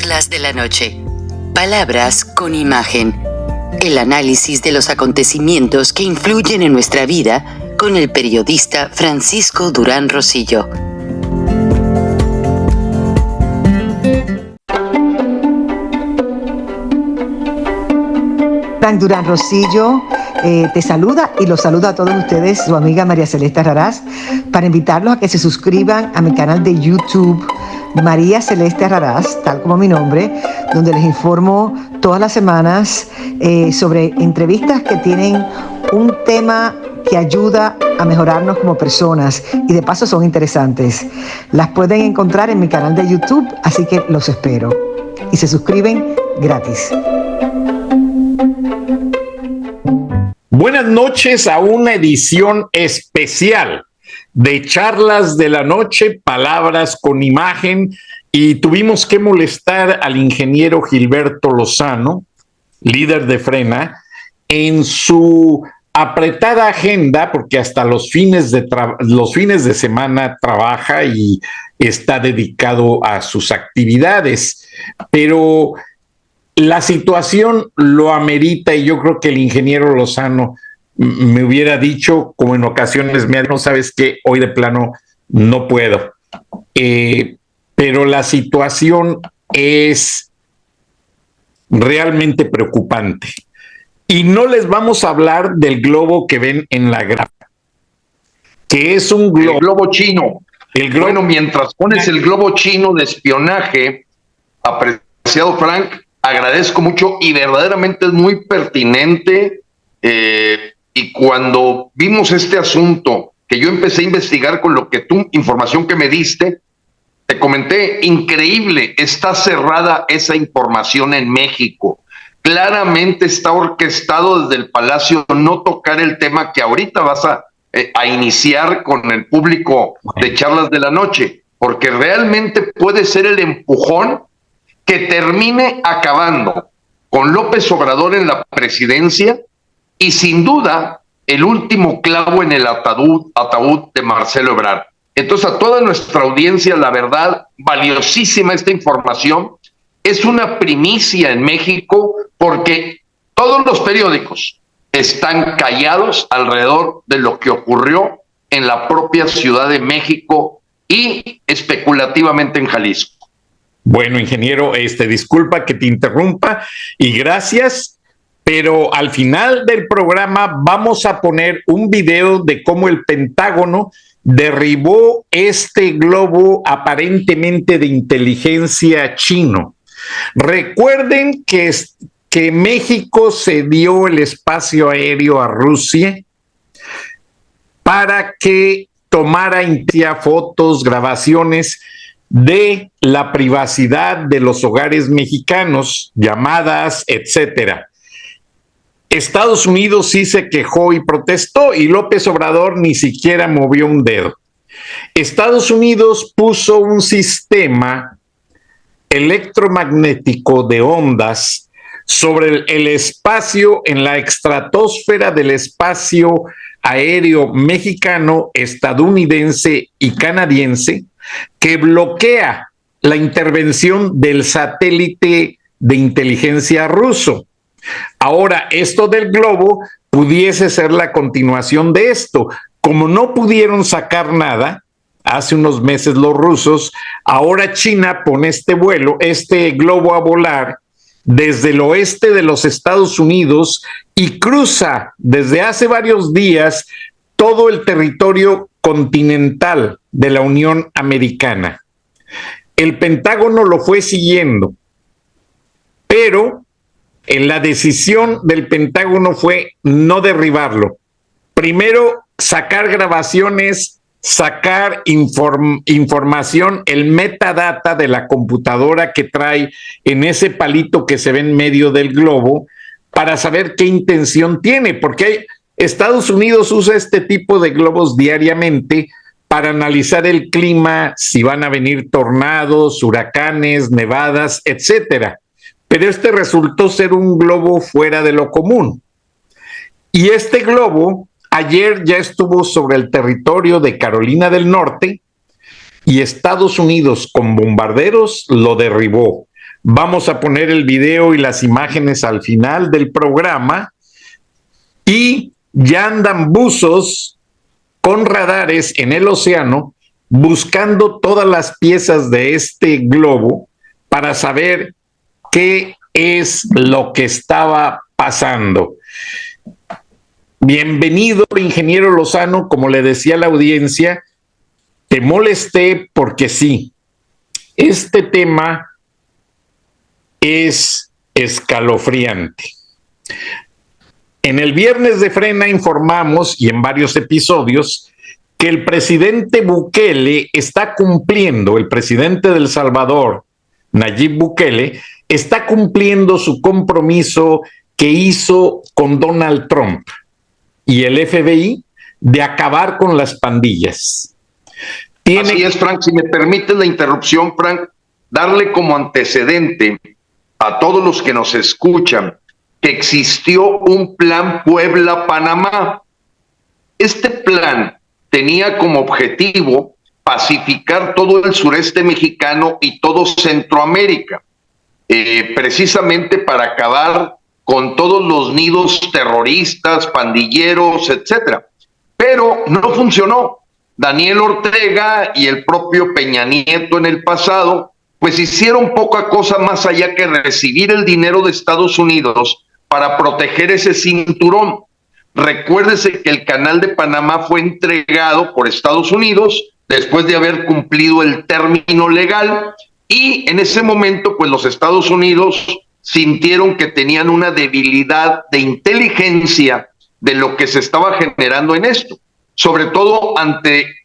Charlas de la noche. Palabras con imagen. El análisis de los acontecimientos que influyen en nuestra vida con el periodista Francisco Durán Rosillo. Frank Durán Rosillo te saluda y los saluda a todos ustedes, su amiga María Celeste Raraz, para invitarlos a que se suscriban a mi canal de YouTube, María Celeste Raraz, tal como mi nombre, donde les informo todas las semanas sobre entrevistas que tienen un tema que ayuda a mejorarnos como personas y de paso son interesantes. Las pueden encontrar en mi canal de YouTube, así que los espero. Y se suscriben gratis. Buenas noches a una edición especial de Charlas de la Noche, Palabras con Imagen, y tuvimos que molestar al ingeniero Gilberto Lozano, líder de Frena, en su apretada agenda, porque hasta los fines de semana trabaja y está dedicado a sus actividades, pero la situación lo amerita y yo creo que el ingeniero Lozano me hubiera dicho, como en ocasiones me ha dicho, no sabes qué, hoy de plano no puedo. Pero la situación es realmente preocupante. Y no les vamos a hablar del globo que ven en la gráfica, que es un globo. El globo chino. Bueno, mientras pones el globo chino de espionaje, apreciado Frank, agradezco mucho y verdaderamente es muy pertinente. Y cuando vimos este asunto, que yo empecé a investigar con lo que tú, información que me diste, te comenté, increíble, está cerrada esa información en México. Claramente está orquestado desde el Palacio no tocar el tema que ahorita vas a iniciar con el público de Charlas de la Noche, porque realmente puede ser el empujón que termine acabando con López Obrador en la presidencia y sin duda el último clavo en el ataúd de Marcelo Ebrard. Entonces a toda nuestra audiencia, la verdad, valiosísima esta información, es una primicia en México porque todos los periódicos están callados alrededor de lo que ocurrió en la propia Ciudad de México y especulativamente en Jalisco. Bueno, ingeniero, disculpa que te interrumpa y gracias, pero al final del programa vamos a poner un video de cómo el Pentágono derribó este globo aparentemente de inteligencia chino. Recuerden que México cedió el espacio aéreo a Rusia para que tomara fotos, grabaciones de la privacidad de los hogares mexicanos, llamadas, etcétera. Estados Unidos sí se quejó y protestó y López Obrador ni siquiera movió un dedo. Estados Unidos puso un sistema electromagnético de ondas sobre el espacio en la estratosfera del espacio aéreo mexicano, estadounidense y canadiense, que bloquea la intervención del satélite de inteligencia ruso. Ahora, esto del globo pudiese ser la continuación de esto. Como no pudieron sacar nada hace unos meses los rusos, ahora China pone este globo a volar desde el oeste de los Estados Unidos y cruza desde hace varios días todo el territorio continental de la Unión Americana. El Pentágono lo fue siguiendo, pero la decisión del Pentágono fue no derribarlo. Primero, sacar grabaciones, sacar información, el metadata de la computadora que trae en ese palito que se ve en medio del globo, para saber qué intención tiene, porque Estados Unidos usa este tipo de globos diariamente para analizar el clima, si van a venir tornados, huracanes, nevadas, etcétera. Pero resultó ser un globo fuera de lo común. Y este globo ayer ya estuvo sobre el territorio de Carolina del Norte y Estados Unidos con bombarderos lo derribó. Vamos a poner el video y las imágenes al final del programa. Y ya andan buzos con radares en el océano buscando todas las piezas de este globo para saber qué es lo que estaba pasando. Bienvenido, ingeniero Lozano. Como le decía a la audiencia, te molesté porque sí, este tema es escalofriante. En el viernes de Frena informamos, y en varios episodios, que el presidente Bukele está cumpliendo, el presidente de El Salvador, Nayib Bukele, está cumpliendo su compromiso que hizo con Donald Trump y el FBI de acabar con las pandillas. Así es, Frank. Si me permite la interrupción, Frank, darle como antecedente a todos los que nos escuchan que existió un plan Puebla-Panamá. Este plan tenía como objetivo pacificar todo el sureste mexicano y todo Centroamérica, precisamente para acabar con todos los nidos terroristas, pandilleros, etcétera. Pero no funcionó. Daniel Ortega y el propio Peña Nieto en el pasado, pues hicieron poca cosa más allá que recibir el dinero de Estados Unidos para proteger ese cinturón. Recuérdese que el Canal de Panamá fue entregado por Estados Unidos después de haber cumplido el término legal, y en ese momento, pues los Estados Unidos sintieron que tenían una debilidad de inteligencia de lo que se estaba generando en esto, sobre todo ante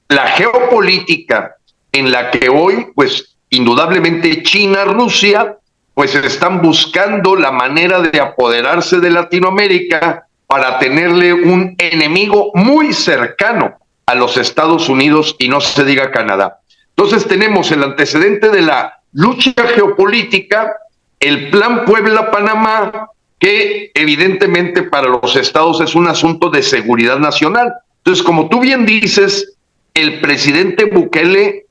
la geopolítica en la que hoy, pues indudablemente China, Rusia, pues están buscando la manera de apoderarse de Latinoamérica para tenerle un enemigo muy cercano a los Estados Unidos, y no se diga Canadá. Entonces tenemos el antecedente de la lucha geopolítica, el plan Puebla-Panamá, que evidentemente para los estados es un asunto de seguridad nacional. Entonces, como tú bien dices, el presidente Bukele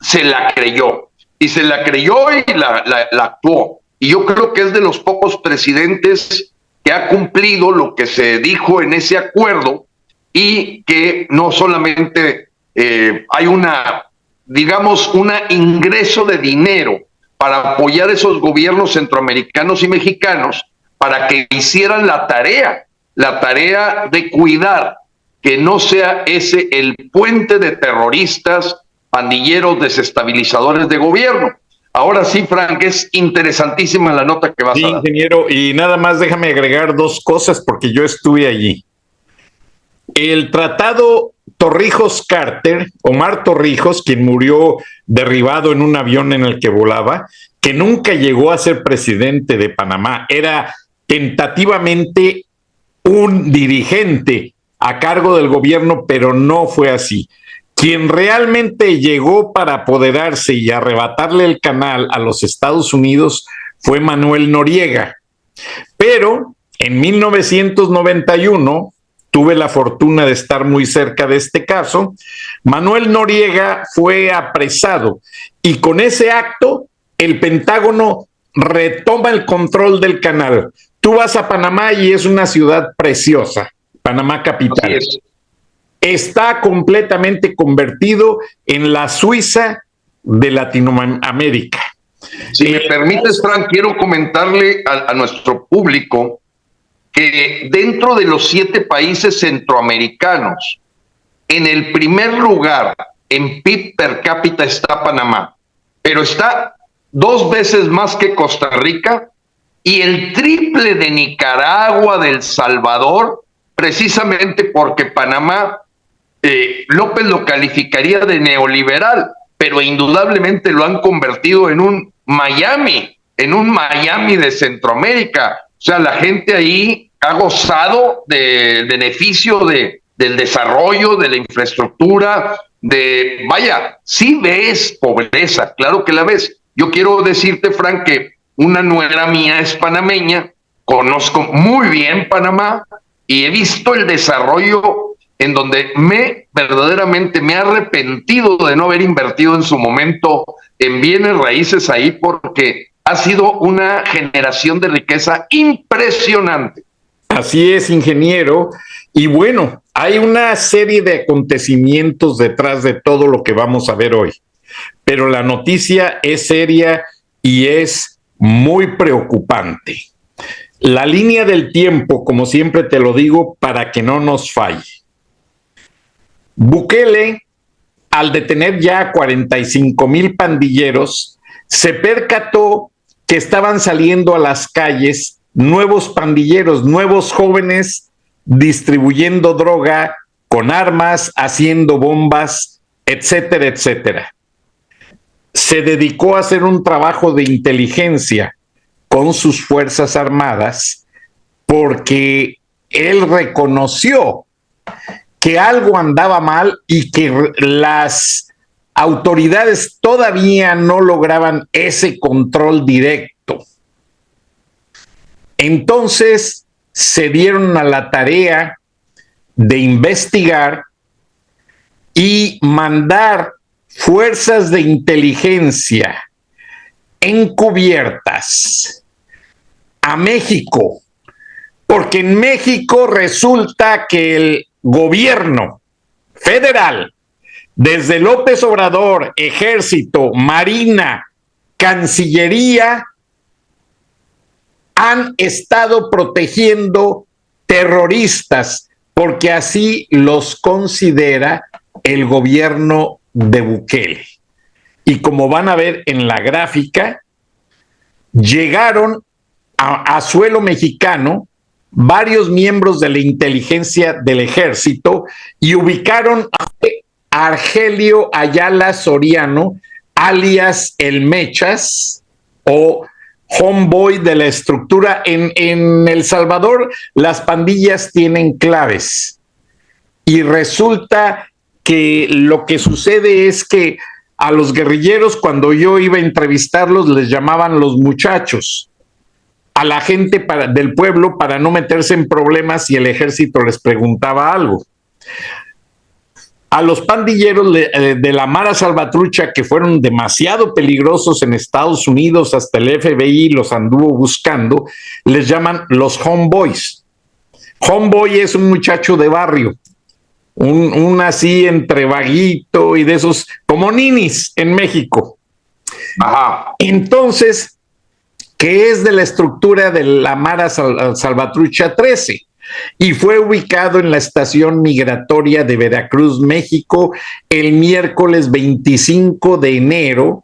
se la creyó, y se la creyó y la actuó. Y yo creo que es de los pocos presidentes que ha cumplido lo que se dijo en ese acuerdo, y que no solamente hay un ingreso de dinero para apoyar esos gobiernos centroamericanos y mexicanos para que hicieran la tarea de cuidar que no sea ese el puente de terroristas, pandilleros, desestabilizadores de gobierno. Ahora sí, Frank, es interesantísima la nota que vas a dar. Ingeniero, y nada más déjame agregar dos cosas porque yo estuve allí. El tratado Torrijos-Carter, Omar Torrijos, quien murió derribado en un avión en el que volaba, que nunca llegó a ser presidente de Panamá, era tentativamente un dirigente a cargo del gobierno, pero no fue así. Quien realmente llegó para apoderarse y arrebatarle el canal a los Estados Unidos fue Manuel Noriega. Pero en 1991, tuve la fortuna de estar muy cerca de este caso, Manuel Noriega fue apresado, y con ese acto el Pentágono retoma el control del canal. Tú vas a Panamá y es una ciudad preciosa, Panamá capital. Está completamente convertido en la Suiza de Latinoamérica. Si me permites, Frank, quiero comentarle a nuestro público que dentro de los 7 países centroamericanos, en el primer lugar en PIB per cápita está Panamá, pero está 2 veces más que Costa Rica y el triple de Nicaragua, de El Salvador, precisamente porque Panamá, López lo calificaría de neoliberal, pero indudablemente lo han convertido en un Miami de Centroamérica. O sea, la gente ahí ha gozado del beneficio del desarrollo, de la infraestructura, sí ves pobreza, claro que la ves. Yo quiero decirte, Frank, que una nuera mía es panameña, conozco muy bien Panamá y he visto el desarrollo en donde verdaderamente me he arrepentido de no haber invertido en su momento en bienes raíces ahí, porque ha sido una generación de riqueza impresionante. Así es, ingeniero. Y bueno, hay una serie de acontecimientos detrás de todo lo que vamos a ver hoy. Pero la noticia es seria y es muy preocupante. La línea del tiempo, como siempre te lo digo, para que no nos falle. Bukele, al detener ya 45,000 pandilleros, se percató que estaban saliendo a las calles nuevos pandilleros, nuevos jóvenes distribuyendo droga con armas, haciendo bombas, etcétera, etcétera. Se dedicó a hacer un trabajo de inteligencia con sus fuerzas armadas porque él reconoció que algo andaba mal y que las autoridades todavía no lograban ese control directo. Entonces se dieron a la tarea de investigar y mandar fuerzas de inteligencia encubiertas a México, porque en México resulta que el gobierno federal, desde López Obrador, Ejército, Marina, Cancillería, han estado protegiendo terroristas, porque así los considera el gobierno de Bukele. Y como van a ver en la gráfica, llegaron a suelo mexicano varios miembros de la inteligencia del ejército y ubicaron a Argelio Ayala Soriano, alias El Mechas, o homeboy de la estructura. En El Salvador las pandillas tienen claves y resulta que lo que sucede es que a los guerrilleros, cuando yo iba a entrevistarlos, les llamaban los muchachos, a la gente del pueblo, para no meterse en problemas si el ejército les preguntaba algo. A los pandilleros de la Mara Salvatrucha, que fueron demasiado peligrosos en Estados Unidos, hasta el FBI los anduvo buscando, les llaman los homeboys. Homeboy es un muchacho de barrio, un así entre vaguito y de esos, como ninis en México. Ajá. Entonces, que es de la estructura de la Mara Salvatrucha 13, y fue ubicado en la estación migratoria de Veracruz, México, el miércoles 25 de enero,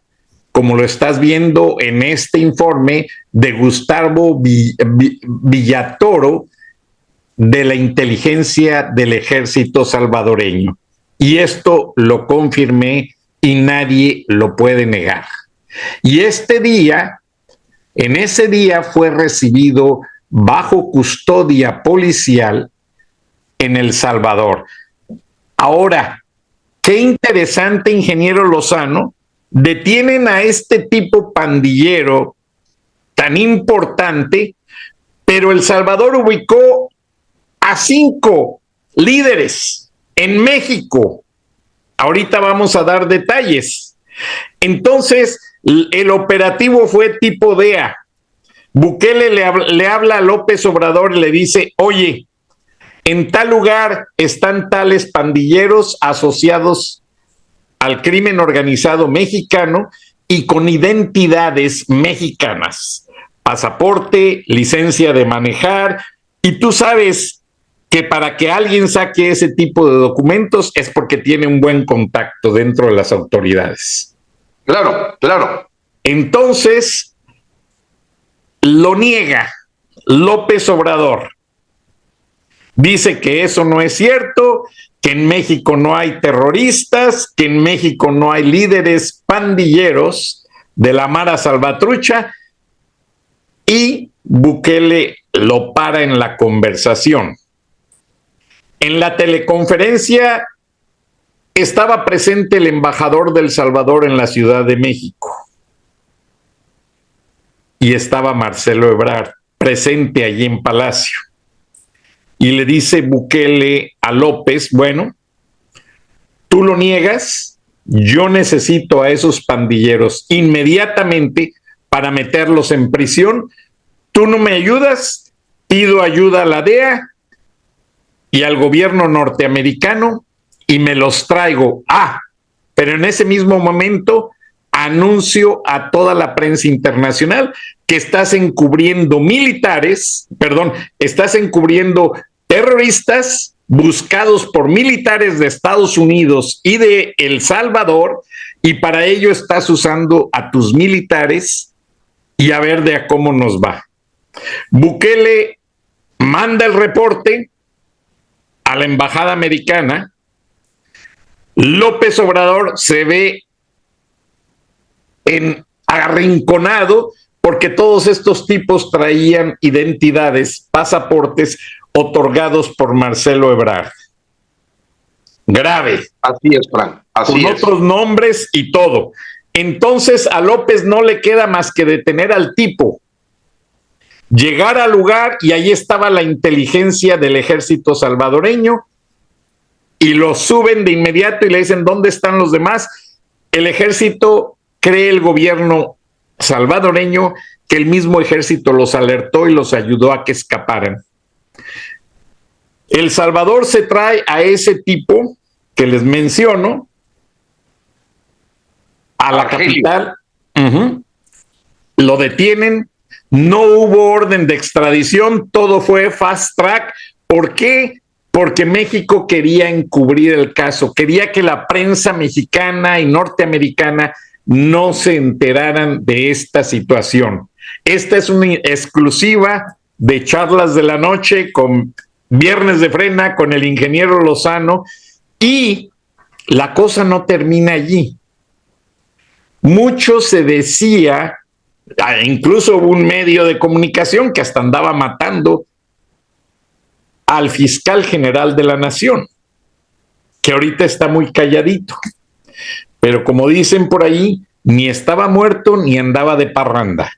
como lo estás viendo en este informe de Gustavo Villatoro, de la inteligencia del ejército salvadoreño. Y esto lo confirmé y nadie lo puede negar. Y en ese día fue recibido bajo custodia policial en El Salvador. Ahora, qué interesante, ingeniero Lozano, detienen a este tipo pandillero tan importante, pero El Salvador ubicó a 5 líderes en México. Ahorita vamos a dar detalles. Entonces, el operativo fue tipo DEA. Bukele le habla a López Obrador y le dice: oye, en tal lugar están tales pandilleros asociados al crimen organizado mexicano y con identidades mexicanas, pasaporte, licencia de manejar, y tú sabes que para que alguien saque ese tipo de documentos es porque tiene un buen contacto dentro de las autoridades. Claro, claro. Entonces, lo niega López Obrador. Dice que eso no es cierto, que en México no hay terroristas, que en México no hay líderes pandilleros de la Mara Salvatrucha, y Bukele lo para en la conversación. En la teleconferencia estaba presente el embajador de El Salvador en la Ciudad de México. Y estaba Marcelo Ebrard presente allí en Palacio. Y le dice Bukele a López: bueno, tú lo niegas, yo necesito a esos pandilleros inmediatamente para meterlos en prisión. Tú no me ayudas, pido ayuda a la DEA y al gobierno norteamericano y me los traigo. Pero en ese mismo momento anuncio a toda la prensa internacional que estás encubriendo estás encubriendo terroristas buscados por militares de Estados Unidos y de El Salvador, y para ello estás usando a tus militares y a ver de a cómo nos va. Bukele manda el reporte a la embajada americana. López Obrador se ve arrinconado porque todos estos tipos traían identidades, pasaportes otorgados por Marcelo Ebrard. Grave. Así es, Frank. Con otros nombres y todo. Entonces a López no le queda más que detener al tipo, llegar al lugar, y ahí estaba la inteligencia del ejército salvadoreño, y lo suben de inmediato y le dicen, ¿dónde están los demás? El ejército cree, el gobierno salvadoreño, que el mismo ejército los alertó y los ayudó a que escaparan. El Salvador se trae a ese tipo que les menciono a la capital, lo detienen, no hubo orden de extradición, todo fue fast track. ¿Por qué? Porque México quería encubrir el caso, quería que la prensa mexicana y norteamericana no se enteraran de esta situación. Esta es una exclusiva de Charlas de la Noche con Viernes de Frena, con el ingeniero Lozano, y la cosa no termina allí. Mucho se decía, incluso hubo un medio de comunicación que hasta andaba matando al fiscal general de la Nación, que ahorita está muy calladito, pero como dicen por ahí, ni estaba muerto ni andaba de parranda.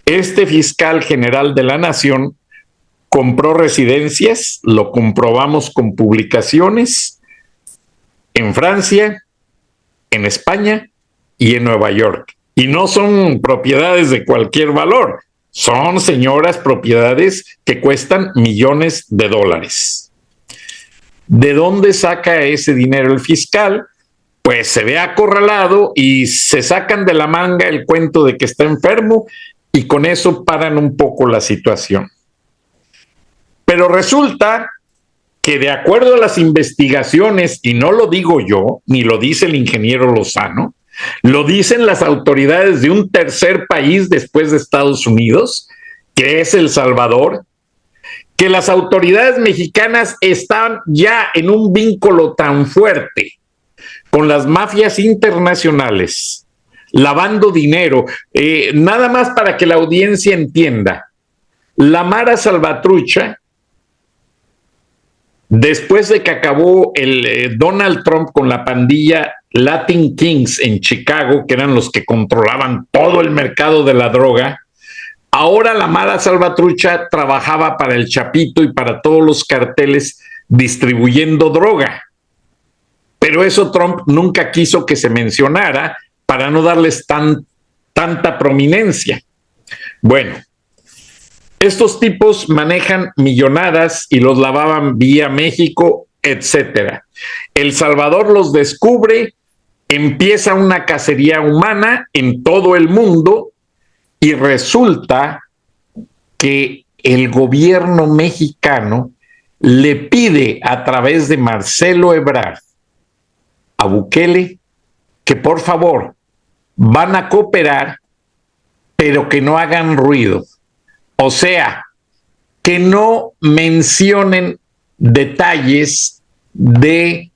Este fiscal general de la Nación compró residencias, lo comprobamos con publicaciones, en Francia, en España y en Nueva York. Y no son propiedades de cualquier valor, son, señoras, propiedades que cuestan millones de dólares. ¿De dónde saca ese dinero el fiscal? Pues se ve acorralado y se sacan de la manga el cuento de que está enfermo, y con eso paran un poco la situación. Pero resulta que, de acuerdo a las investigaciones, y no lo digo yo, ni lo dice el ingeniero Lozano, lo dicen las autoridades de un tercer país después de Estados Unidos, que es El Salvador, que las autoridades mexicanas están ya en un vínculo tan fuerte con las mafias internacionales, lavando dinero. Nada más para que la audiencia entienda, la Mara Salvatrucha, después de que acabó el Donald Trump con la pandilla Latin Kings en Chicago, que eran los que controlaban todo el mercado de la droga, ahora la Mara Salvatrucha trabajaba para el Chapito y para todos los carteles distribuyendo droga. Pero eso Trump nunca quiso que se mencionara para no darles tanta prominencia. Bueno, estos tipos manejan millonadas y los lavaban vía México, etcétera. El Salvador los descubre, empieza una cacería humana en todo el mundo, y resulta que el gobierno mexicano le pide a través de Marcelo Ebrard a Bukele que por favor van a cooperar, pero que no hagan ruido. O sea, que no mencionen detalles de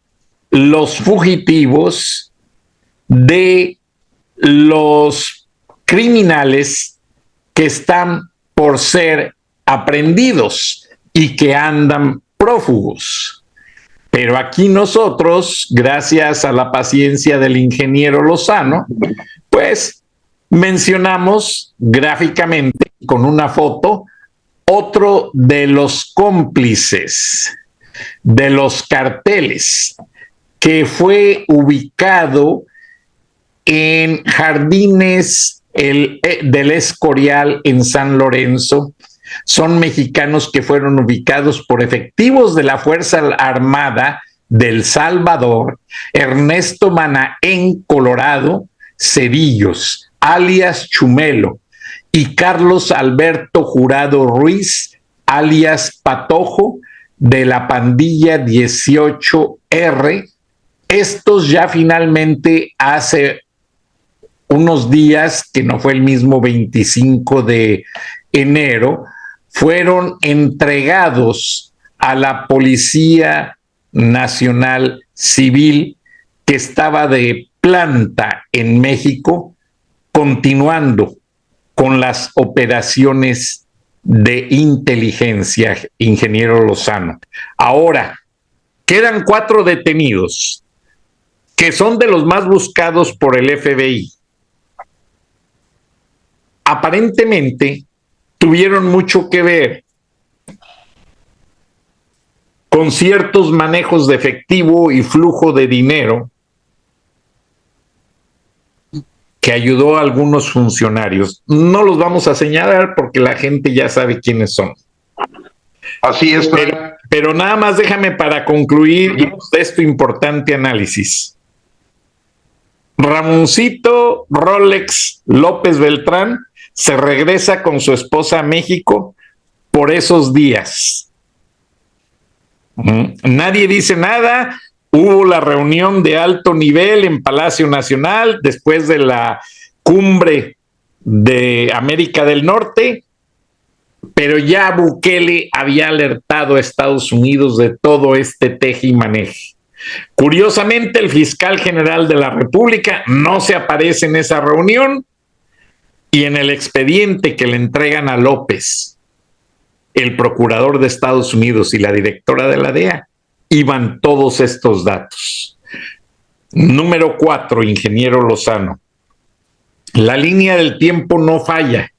los fugitivos, de los criminales que están por ser aprehendidos y que andan prófugos. Pero aquí nosotros, gracias a la paciencia del ingeniero Lozano, pues mencionamos gráficamente con una foto otro de los cómplices de los carteles, que fue ubicado en Jardines del Escorial en San Lorenzo. Son mexicanos que fueron ubicados por efectivos de la Fuerza Armada del Salvador, Ernesto Manaén Colorado Cedillos, alias Chumelo, y Carlos Alberto Jurado Ruiz, alias Patojo, de la pandilla 18R. Estos ya finalmente hace unos días, que no fue el mismo 25 de enero, fueron entregados a la Policía Nacional Civil, que estaba de planta en México, continuando con las operaciones de inteligencia, ingeniero Lozano. Ahora, quedan 4 detenidos, que son de los más buscados por el FBI. Aparentemente, tuvieron mucho que ver con ciertos manejos de efectivo y flujo de dinero que ayudó a algunos funcionarios. No los vamos a señalar porque la gente ya sabe quiénes son. Así es. Pero nada más déjame para concluir este importante análisis. Ramoncito Rolex López Beltrán se regresa con su esposa a México por esos días. Nadie dice nada. Hubo la reunión de alto nivel en Palacio Nacional después de la cumbre de América del Norte, pero ya Bukele había alertado a Estados Unidos de todo este teje y maneje. Curiosamente, el fiscal general de la República no se aparece en esa reunión, y en el expediente que le entregan a López, el procurador de Estados Unidos y la directora de la DEA, iban todos estos datos. Número 4, ingeniero Lozano. La línea del tiempo no falla.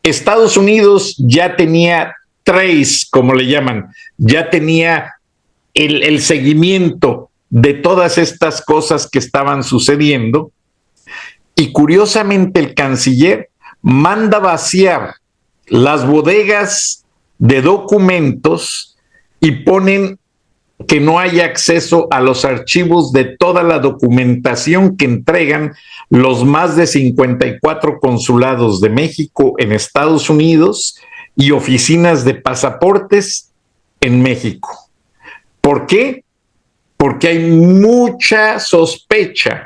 Estados Unidos ya tenía trace, como le llaman, ya tenía el seguimiento de todas estas cosas que estaban sucediendo, y curiosamente el canciller manda vaciar las bodegas de documentos y ponen que no haya acceso a los archivos de toda la documentación que entregan los más de 54 consulados de México en Estados Unidos y oficinas de pasaportes en México. ¿Por qué? Porque hay mucha sospecha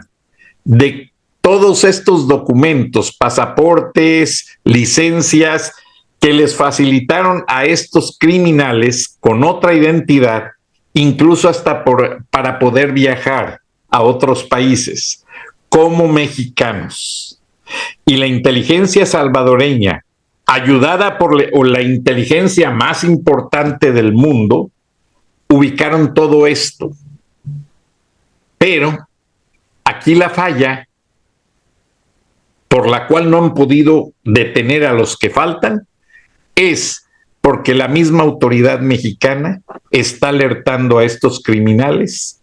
de todos estos documentos, pasaportes, licencias, que les facilitaron a estos criminales con otra identidad, incluso hasta para poder viajar a otros países, como mexicanos. Y la inteligencia salvadoreña, ayudada por la inteligencia más importante del mundo, ubicaron todo esto. Pero aquí la falla, por la cual no han podido detener a los que faltan, es porque la misma autoridad mexicana está alertando a estos criminales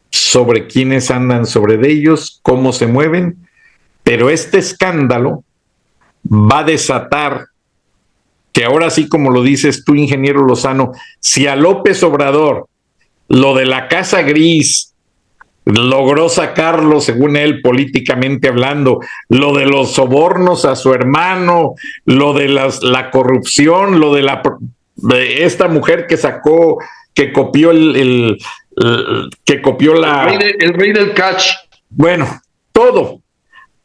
sobre quiénes andan sobre de ellos, cómo se mueven, pero este escándalo va a desatar que ahora sí, como lo dices tú, ingeniero Lozano, si a López Obrador lo de la Casa Gris logró sacarlo, según él, políticamente hablando, lo de los sobornos a su hermano, lo de la corrupción, lo de esta mujer que sacó, que copió el rey del catch. Bueno, todo.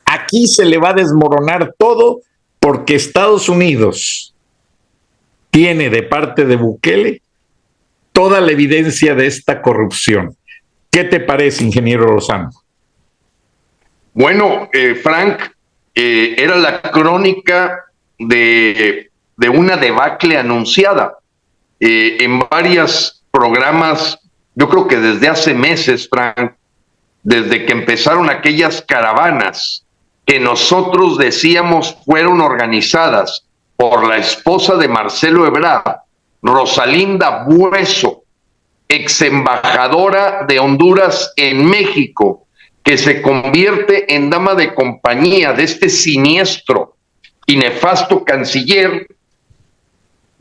Aquí se le va a desmoronar todo porque Estados Unidos tiene de parte de Bukele toda la evidencia de esta corrupción. ¿Qué te parece, ingeniero Lozano? Bueno, Frank, era la crónica de una debacle anunciada en varios programas. Yo creo que desde hace meses, Frank, desde que empezaron aquellas caravanas que nosotros decíamos fueron organizadas por la esposa de Marcelo Ebrard, Rosalinda Bueso, ex embajadora de Honduras en México, que se convierte en dama de compañía de este siniestro y nefasto canciller,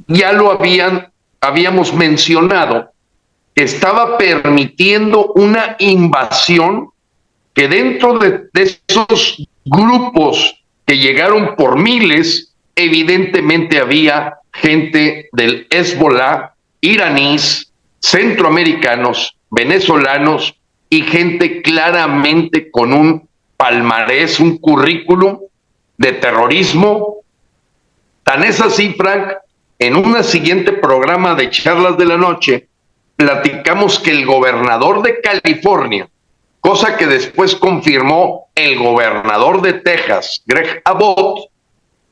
ya lo habíamos mencionado, que estaba permitiendo una invasión que dentro de esos grupos que llegaron por miles, evidentemente había gente del Hezbollah, iraníes, centroamericanos, venezolanos y gente claramente con un palmarés, un currículum de terrorismo. Tan es así, Frank, en un siguiente programa de charlas de la noche, platicamos que el gobernador de California, cosa que después confirmó el gobernador de Texas, Greg Abbott,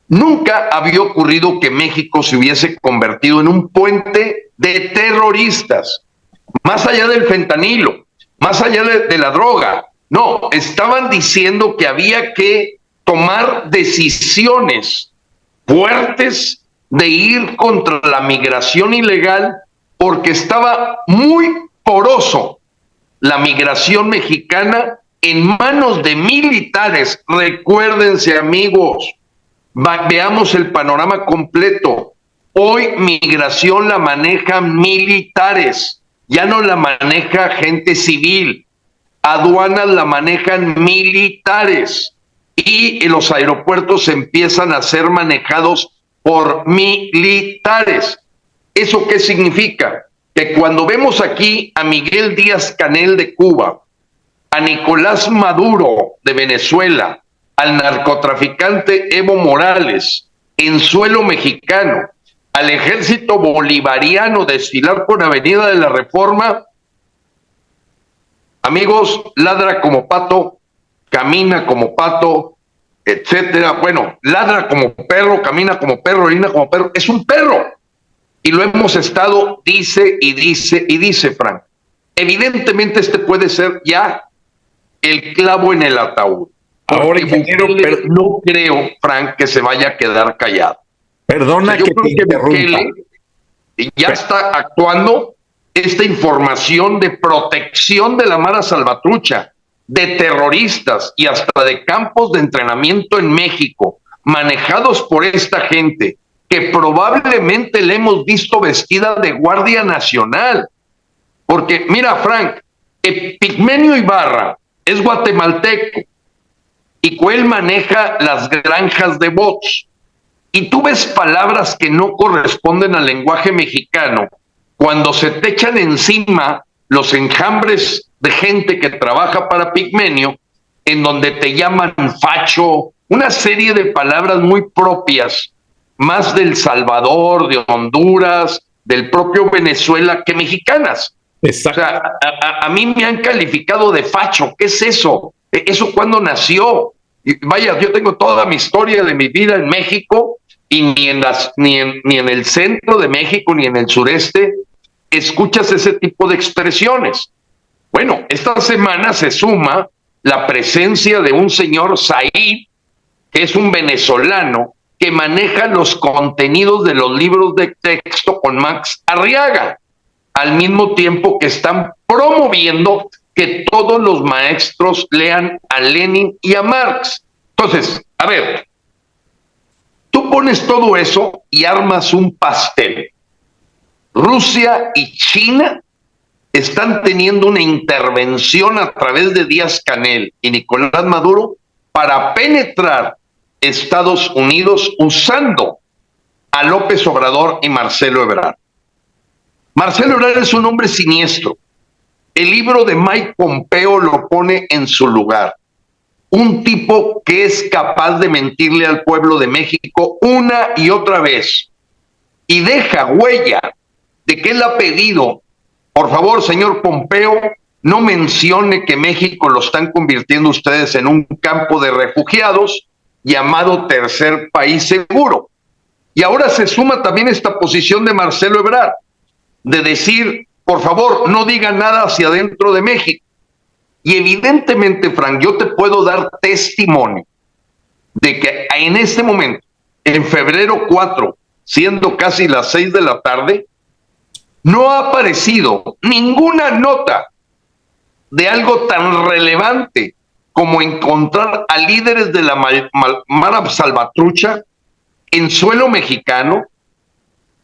nunca había ocurrido que México se hubiese convertido en un puente de terroristas, más allá del fentanilo, más allá de la droga. No, estaban diciendo que había que tomar decisiones fuertes de ir contra la migración ilegal porque estaba muy poroso la migración mexicana en manos de militares. Recuérdense, amigos, veamos el panorama completo. Hoy migración la manejan militares, ya no la maneja gente civil. Aduanas la manejan militares y los aeropuertos empiezan a ser manejados por militares. ¿Eso qué significa? Que cuando vemos aquí a Miguel Díaz-Canel de Cuba, a Nicolás Maduro de Venezuela, al narcotraficante Evo Morales en suelo mexicano, al ejército bolivariano desfilar por Avenida de la Reforma, amigos, ladra como pato, camina como pato, etcétera. Bueno, ladra como perro, camina como perro, orina como perro, es un perro. Y lo hemos estado, dice y dice y dice, Frank. Evidentemente este puede ser ya el clavo en el ataúd. Ahora, ingeniero, no creo, Frank, que se vaya a quedar callado. Perdona, o sea, yo creo que Bukele ya está actuando esta información de protección de la Mara Salvatrucha, de terroristas y hasta de campos de entrenamiento en México, manejados por esta gente, que probablemente le hemos visto vestida de Guardia Nacional. Porque, mira, Frank, Epigmenio Ibarra es guatemalteco y él maneja las granjas de bots. Y tú ves palabras que no corresponden al lenguaje mexicano cuando se te echan encima los enjambres de gente que trabaja para Pigmenio, en donde te llaman facho, una serie de palabras muy propias, más del Salvador, de Honduras, del propio Venezuela, que mexicanas. Exacto. O sea, a mí me han calificado de facho. ¿Qué es eso? ¿Eso cuándo nació? Y vaya, yo tengo toda mi historia de mi vida en México y ni en el centro de México ni en el sureste escuchas ese tipo de expresiones. Bueno, esta semana se suma la presencia de un señor Said, que es un venezolano que maneja los contenidos de los libros de texto con Max Arriaga, al mismo tiempo que están promoviendo que todos los maestros lean a Lenin y a Marx. Entonces, a ver, tú pones todo eso y armas un pastel. Rusia y China están teniendo una intervención a través de Díaz-Canel y Nicolás Maduro para penetrar Estados Unidos usando a López Obrador y Marcelo Ebrard. Marcelo Ebrard es un hombre siniestro. El libro de Mike Pompeo lo pone en su lugar. Un tipo que es capaz de mentirle al pueblo de México una y otra vez y deja huella de que él ha pedido, por favor, señor Pompeo, no mencione que México lo están convirtiendo ustedes en un campo de refugiados llamado tercer país seguro. Y ahora se suma también esta posición de Marcelo Ebrard, de decir, por favor, no diga nada hacia adentro de México. Y evidentemente, Frank, yo te puedo dar testimonio de que en este momento, en febrero 4, siendo casi las 6 de la tarde, no ha aparecido ninguna nota de algo tan relevante como encontrar a líderes de la Mara Salvatrucha en suelo mexicano,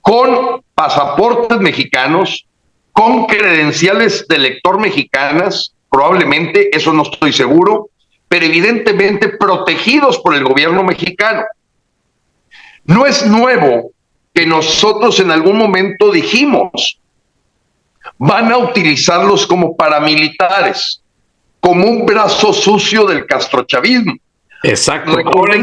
con pasaportes mexicanos, con credenciales de elector mexicanas, probablemente, eso no estoy seguro, pero evidentemente protegidos por el gobierno mexicano. No es nuevo que nosotros en algún momento dijimos, van a utilizarlos como paramilitares, como un brazo sucio del castrochavismo. Exacto. Ahora,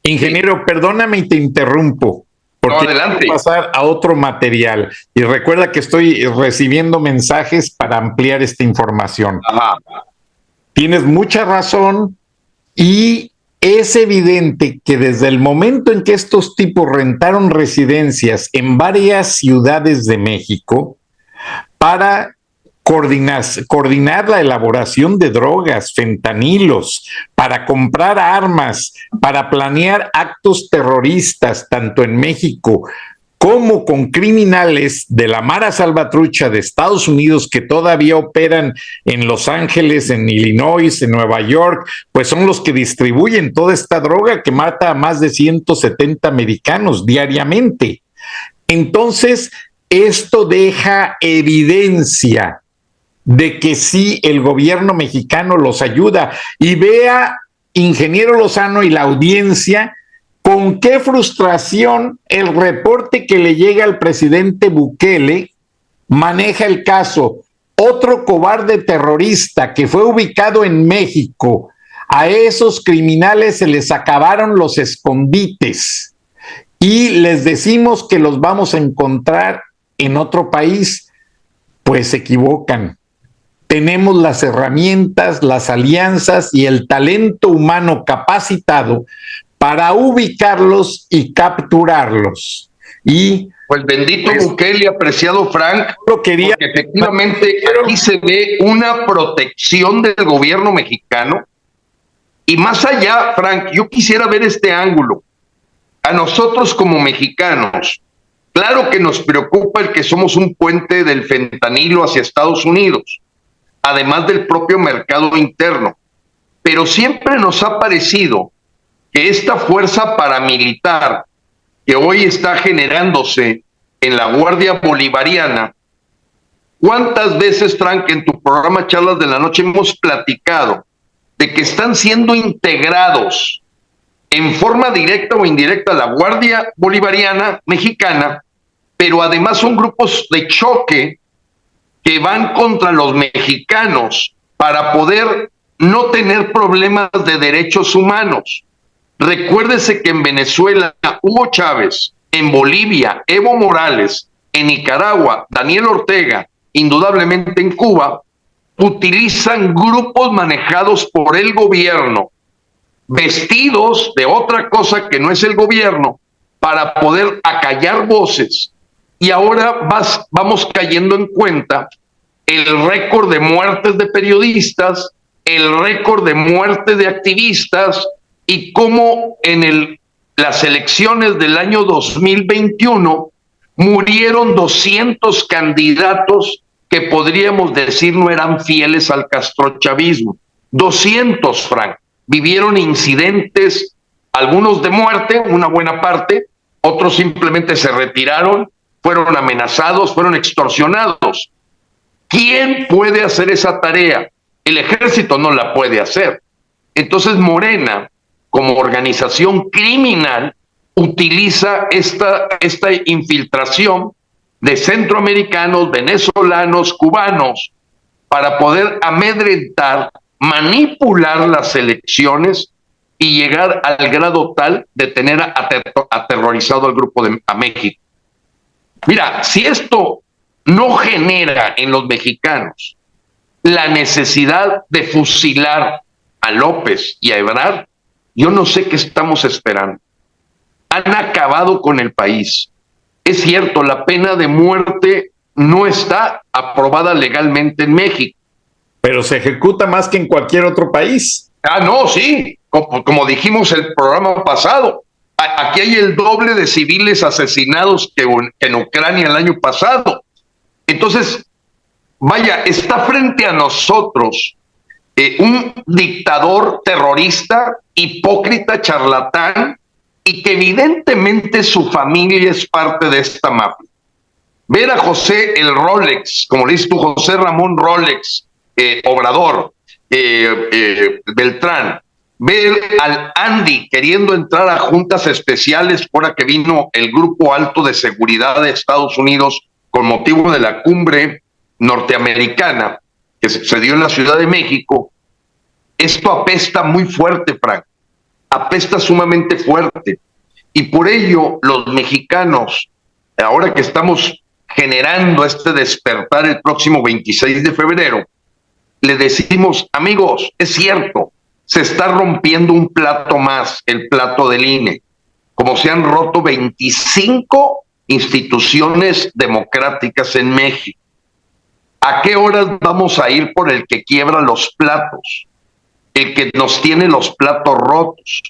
ingeniero, perdóname y te interrumpo, porque adelante. Voy a pasar a otro material. Y recuerda que estoy recibiendo mensajes para ampliar esta información. Ajá. Tienes mucha razón y es evidente que desde el momento en que estos tipos rentaron residencias en varias ciudades de México para coordinar la elaboración de drogas, fentanilos, para comprar armas, para planear actos terroristas, tanto en México como con criminales de la Mara Salvatrucha de Estados Unidos que todavía operan en Los Ángeles, en Illinois, en Nueva York, pues son los que distribuyen toda esta droga que mata a más de 170 americanos diariamente. Entonces, esto deja evidencia de que sí, el gobierno mexicano los ayuda. Y vea, ingeniero Lozano y la audiencia, con qué frustración el reporte que le llega al presidente Bukele maneja el caso. Otro cobarde terrorista que fue ubicado en México, a esos criminales se les acabaron los escondites y les decimos que los vamos a encontrar en otro país. Pues se equivocan. Tenemos las herramientas, las alianzas y el talento humano capacitado para ubicarlos y capturarlos. Y pues bendito Bukele, apreciado Frank, porque efectivamente aquí se ve una protección del gobierno mexicano. Y más allá, Frank, yo quisiera ver este ángulo. A nosotros como mexicanos, claro que nos preocupa el que somos un puente del fentanilo hacia Estados Unidos, además del propio mercado interno. Pero siempre nos ha parecido que esta fuerza paramilitar que hoy está generándose en la Guardia Bolivariana, ¿cuántas veces, Frank, en tu programa Charlas de la Noche hemos platicado de que están siendo integrados en forma directa o indirecta a la Guardia Bolivariana mexicana, pero además son grupos de choque que van contra los mexicanos para poder no tener problemas de derechos humanos? Recuérdese que en Venezuela, Hugo Chávez, en Bolivia, Evo Morales, en Nicaragua, Daniel Ortega, indudablemente en Cuba, utilizan grupos manejados por el gobierno, vestidos de otra cosa que no es el gobierno, para poder acallar voces. Y ahora vamos cayendo en cuenta el récord de muertes de periodistas, el récord de muertes de activistas, y cómo en las elecciones del año 2021 murieron 200 candidatos que podríamos decir no eran fieles al castrochavismo. 200, Frank, vivieron incidentes, algunos de muerte, una buena parte, otros simplemente se retiraron, fueron amenazados, fueron extorsionados. ¿Quién puede hacer esa tarea? El ejército no la puede hacer. Entonces Morena, como organización criminal, utiliza esta infiltración de centroamericanos, venezolanos, cubanos, para poder amedrentar, manipular las elecciones y llegar al grado tal de tener aterrorizado al grupo a México. Mira, si esto no genera en los mexicanos la necesidad de fusilar a López y a Ebrard, yo no sé qué estamos esperando. Han acabado con el país. Es cierto, la pena de muerte no está aprobada legalmente en México. Pero se ejecuta más que en cualquier otro país. Ah, no, sí, como dijimos el programa pasado, aquí hay el doble de civiles asesinados que en Ucrania el año pasado. Entonces, vaya, está frente a nosotros un dictador terrorista, hipócrita, charlatán, y que evidentemente su familia es parte de esta mafia. Ver a José el Rolex, como le dices tú, José Ramón Rolex, Obrador, Beltrán, ver al Andy queriendo entrar a juntas especiales ahora que vino el Grupo Alto de Seguridad de Estados Unidos con motivo de la cumbre norteamericana que se dio en la Ciudad de México. Esto apesta muy fuerte, Frank, apesta sumamente fuerte, y por ello los mexicanos, ahora que estamos generando este despertar el próximo 26 de febrero, le decimos, amigos, es cierto, se está rompiendo un plato más, el plato del INE, como se han roto 25 instituciones democráticas en México. ¿A qué horas vamos a ir por el que quiebra los platos? El que nos tiene los platos rotos.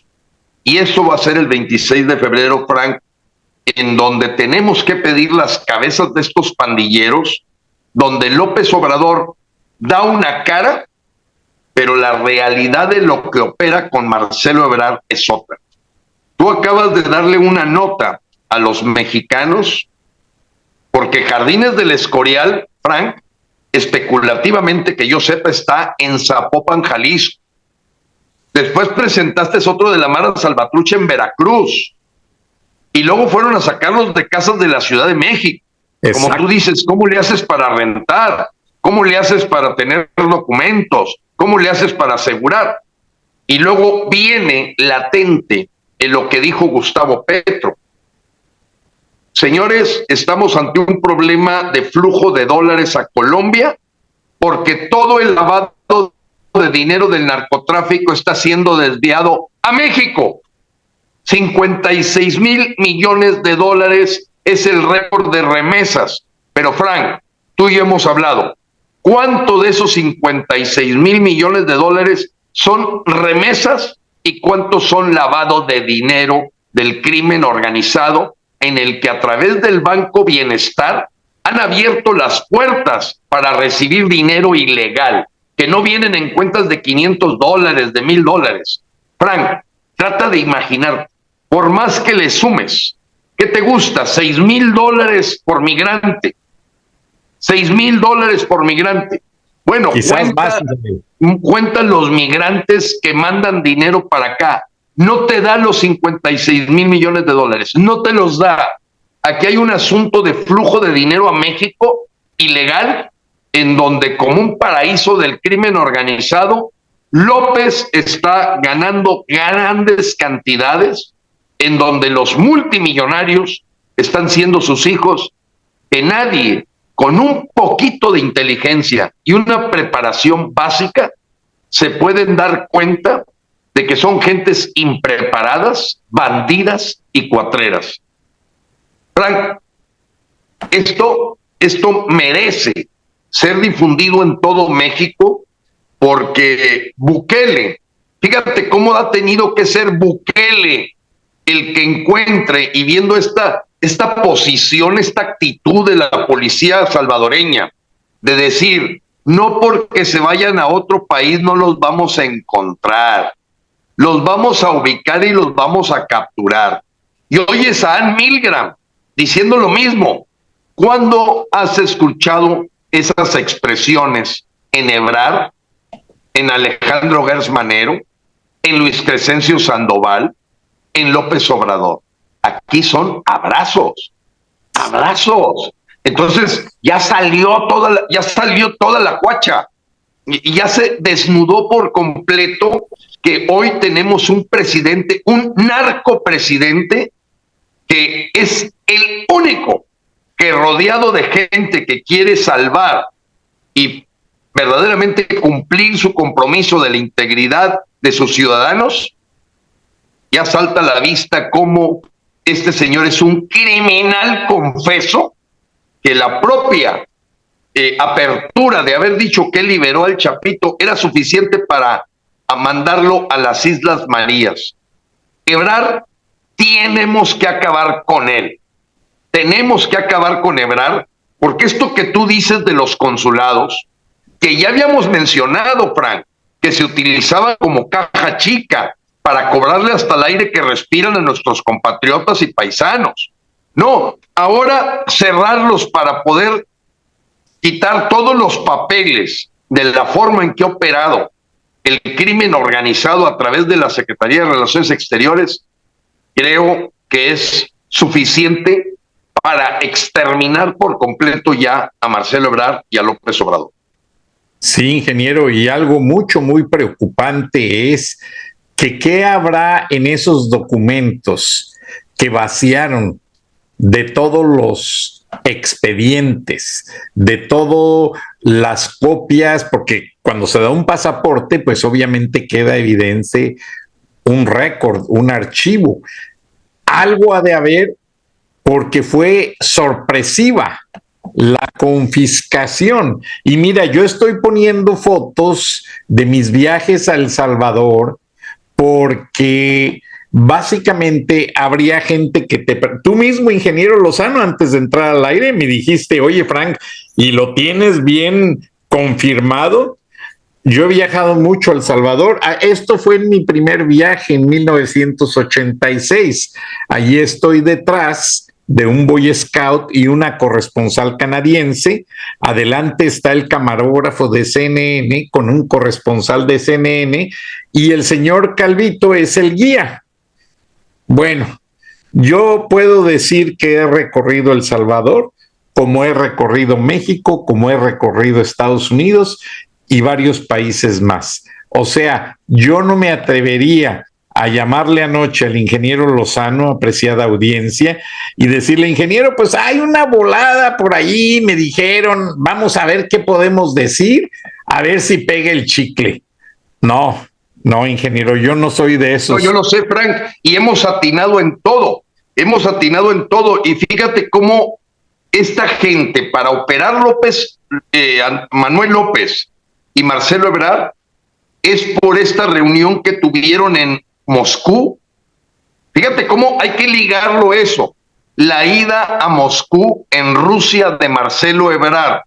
Y eso va a ser el 26 de febrero, Frank, en donde tenemos que pedir las cabezas de estos pandilleros, donde López Obrador da una cara, pero la realidad de lo que opera con Marcelo Ebrard es otra. Tú acabas de darle una nota a los mexicanos, porque Jardines del Escorial, Frank, especulativamente que yo sepa, está en Zapopan, Jalisco. Después presentaste otro de la Mara Salvatrucha en Veracruz. Y luego fueron a sacarlos de casas de la Ciudad de México. Exacto. Como tú dices, ¿cómo le haces para rentar? ¿Cómo le haces para tener documentos? ¿Cómo le haces para asegurar? Y luego viene latente en lo que dijo Gustavo Petro. Señores, estamos ante un problema de flujo de dólares a Colombia porque todo el lavado de dinero del narcotráfico está siendo desviado a México. 56,000 millones de dólares es el récord de remesas. Pero Frank, tú y yo hemos hablado. ¿Cuánto de esos 56,000 millones de dólares son remesas y cuántos son lavado de dinero del crimen organizado, en el que a través del Banco Bienestar han abierto las puertas para recibir dinero ilegal, que no vienen en cuentas de $500, de $1,000? Frank, trata de imaginar, por más que le sumes, ¿qué te gusta? $6,000 por migrante. $6,000 por migrante. Bueno, cuentan los migrantes que mandan dinero para acá. No te da los 56,000 millones de dólares, no te los da. Aquí hay un asunto de flujo de dinero a México ilegal, en donde como un paraíso del crimen organizado, López está ganando grandes cantidades, en donde los multimillonarios están siendo sus hijos, que nadie con un poquito de inteligencia y una preparación básica se pueden dar cuenta de que son gentes impreparadas, bandidas y cuatreras. Frank, esto merece ser difundido en todo México, porque Bukele, fíjate cómo ha tenido que ser Bukele el que encuentre, y viendo esta posición, esta actitud de la policía salvadoreña, de decir, no porque se vayan a otro país no los vamos a encontrar, los vamos a ubicar y los vamos a capturar. Y oyes a Ann Milgram diciendo lo mismo. ¿Cuándo has escuchado esas expresiones en Ebrard, en Alejandro Gertz Manero, en Luis Crescencio Sandoval, en López Obrador? Aquí son abrazos, abrazos. Entonces ya salió toda la cuacha y ya se desnudó por completo que hoy tenemos un presidente, un narcopresidente, que es el único que, rodeado de gente que quiere salvar y verdaderamente cumplir su compromiso de la integridad de sus ciudadanos, ya salta a la vista cómo este señor es un criminal confeso, que la propia apertura de haber dicho que liberó al Chapito era suficiente para mandarlo a las Islas Marías. Ebrard, tenemos que acabar con él. Tenemos que acabar con Ebrard, Porque esto que tú dices de los consulados, que ya habíamos mencionado, Frank, que se utilizaba como caja chica para cobrarle hasta el aire que respiran a nuestros compatriotas y paisanos. No, ahora cerrarlos para poder quitar todos los papeles de la forma en que ha operado el crimen organizado a través de la Secretaría de Relaciones Exteriores, creo que es suficiente para exterminar por completo ya a Marcelo Ebrard y a López Obrador. Sí, ingeniero, y algo muy preocupante es que qué habrá en esos documentos que vaciaron de todos los expedientes, de todas las copias, porque cuando se da un pasaporte, pues obviamente queda evidente un récord, un archivo. Algo ha de haber porque fue sorpresiva la confiscación. Y mira, yo estoy poniendo fotos de mis viajes a El Salvador porque básicamente habría gente que tú mismo, ingeniero Lozano, antes de entrar al aire, me dijiste, oye, Frank, ¿y lo tienes bien confirmado? Yo he viajado mucho a El Salvador. Esto fue en mi primer viaje en 1986. Allí estoy detrás de un Boy Scout y una corresponsal canadiense. Adelante está el camarógrafo de CNN con un corresponsal de CNN y el señor Calvito es el guía. Bueno, yo puedo decir que he recorrido El Salvador, como he recorrido México, como he recorrido Estados Unidos y varios países más. O sea, yo no me atrevería a llamarle anoche al ingeniero Lozano, apreciada audiencia, y decirle, ingeniero, pues hay una volada por ahí, me dijeron, vamos a ver qué podemos decir, a ver si pega el chicle. No, ingeniero, yo no soy de esos. No, yo lo sé, Frank, y hemos atinado en todo, y fíjate cómo esta gente, para operar Manuel López y Marcelo Ebrard, es por esta reunión que tuvieron en Moscú. Fíjate cómo hay que ligarlo eso. La ida a Moscú en Rusia de Marcelo Ebrard,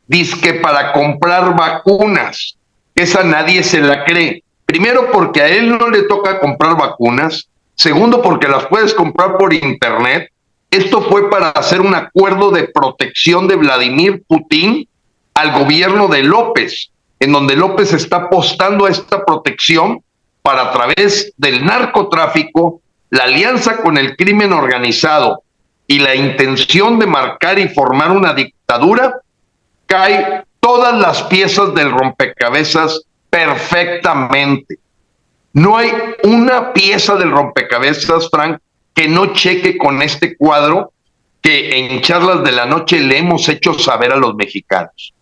dizque para comprar vacunas. Esa nadie se la cree. Primero, porque a él no le toca comprar vacunas. Segundo, porque las puedes comprar por internet. Esto fue para hacer un acuerdo de protección de Vladimir Putin al gobierno de López, en donde López está apostando a esta protección para, a través del narcotráfico, la alianza con el crimen organizado y la intención de marcar y formar una dictadura, cae todas las piezas del rompecabezas perfectamente. No hay una pieza del rompecabezas, Frank, que no cheque con este cuadro que en Charlas de la Noche le hemos hecho saber a los mexicanos.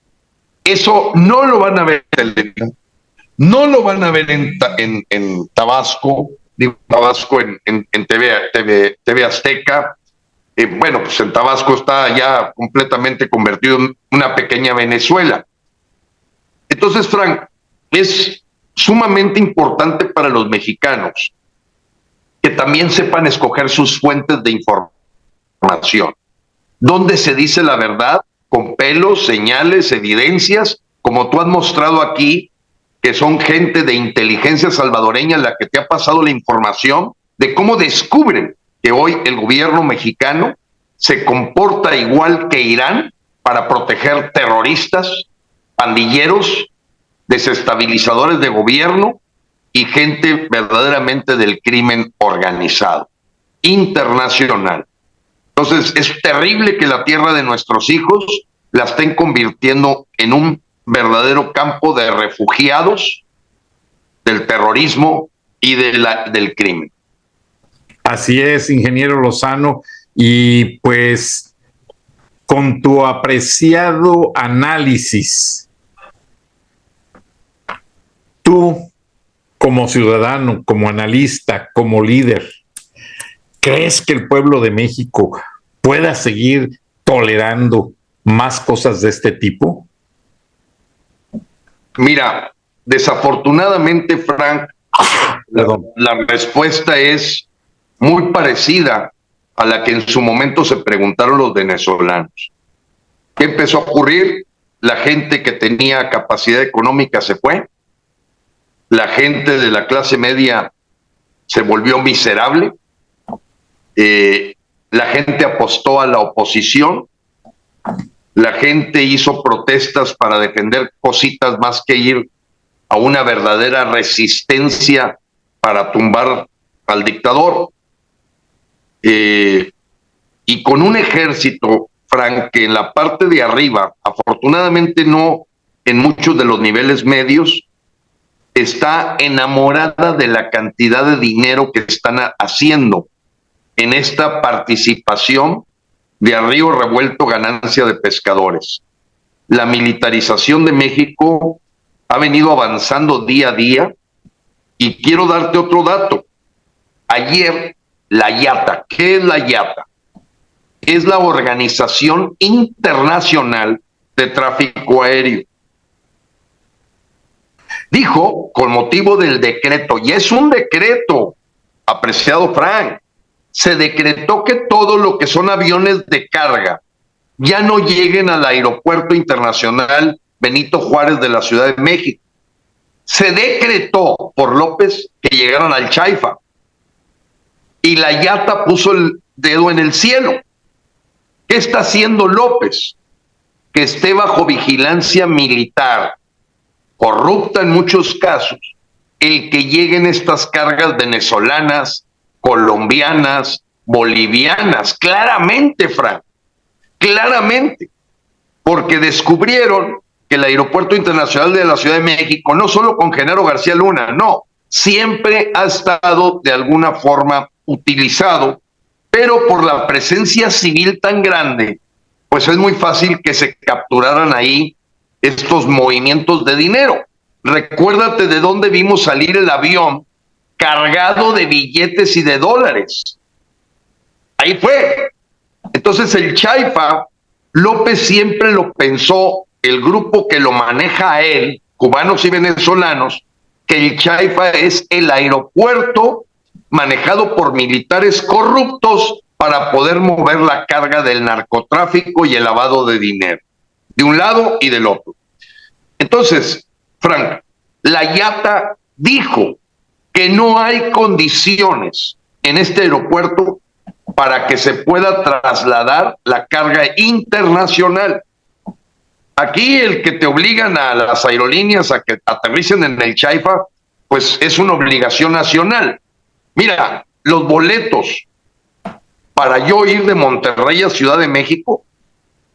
Eso no lo van a ver en Televisa, no lo van a ver en Tabasco, en TV Azteca. Bueno, pues en Tabasco está ya completamente convertido en una pequeña Venezuela. Entonces, Frank, es sumamente importante para los mexicanos que también sepan escoger sus fuentes de información, donde se dice la verdad, con pelos, señales, evidencias, como tú has mostrado aquí, que son gente de inteligencia salvadoreña la que te ha pasado la información de cómo descubren que hoy el gobierno mexicano se comporta igual que Irán para proteger terroristas, pandilleros, desestabilizadores de gobierno y gente verdaderamente del crimen organizado, internacional. Entonces, es terrible que la tierra de nuestros hijos la estén convirtiendo en un verdadero campo de refugiados del terrorismo y del crimen. Así es, ingeniero Lozano, y pues con tu apreciado análisis, tú como ciudadano, como analista, como líder, ¿crees que el pueblo de México pueda seguir tolerando más cosas de este tipo? Mira, desafortunadamente, Frank, la respuesta es muy parecida a la que en su momento se preguntaron los venezolanos. ¿Qué empezó a ocurrir? La gente que tenía capacidad económica se fue, la gente de la clase media se volvió miserable, la gente apostó a la oposición, la gente hizo protestas para defender cositas más que ir a una verdadera resistencia para tumbar al dictador. Y con un ejército, Frank, que en la parte de arriba, afortunadamente no en muchos de los niveles medios, está enamorada de la cantidad de dinero que están haciendo en esta participación de a río revuelto ganancia de pescadores. La militarización de México ha venido avanzando día a día y quiero darte otro dato. Ayer, la IATA, ¿qué es la IATA? Es la Organización Internacional de Tráfico Aéreo. Dijo, con motivo del decreto, y es un decreto, apreciado Frank, se decretó que todo lo que son aviones de carga ya no lleguen al Aeropuerto Internacional Benito Juárez de la Ciudad de México. Se decretó por López que llegaran al Chaifa. Y la IATA puso el dedo en el cielo. ¿Qué está haciendo López? Que esté bajo vigilancia militar, corrupta en muchos casos, el que lleguen estas cargas venezolanas, colombianas, bolivianas, claramente, Frank, claramente, porque descubrieron que el Aeropuerto Internacional de la Ciudad de México, no solo con Genaro García Luna, no, siempre ha estado de alguna forma utilizado, pero por la presencia civil tan grande, pues es muy fácil que se capturaran ahí estos movimientos de dinero. Recuérdate de dónde vimos salir el avión cargado de billetes y de dólares. Ahí fue. Entonces el Chaifa, López siempre lo pensó, el grupo que lo maneja a él, cubanos y venezolanos, que el Chaifa es el aeropuerto manejado por militares corruptos para poder mover la carga del narcotráfico y el lavado de dinero, de un lado y del otro. Entonces, Frank, la IATA dijo que no hay condiciones en este aeropuerto para que se pueda trasladar la carga internacional. Aquí el que te obligan a las aerolíneas a que aterricen en el Chaifa, pues es una obligación nacional. Mira, los boletos para yo ir de Monterrey a Ciudad de México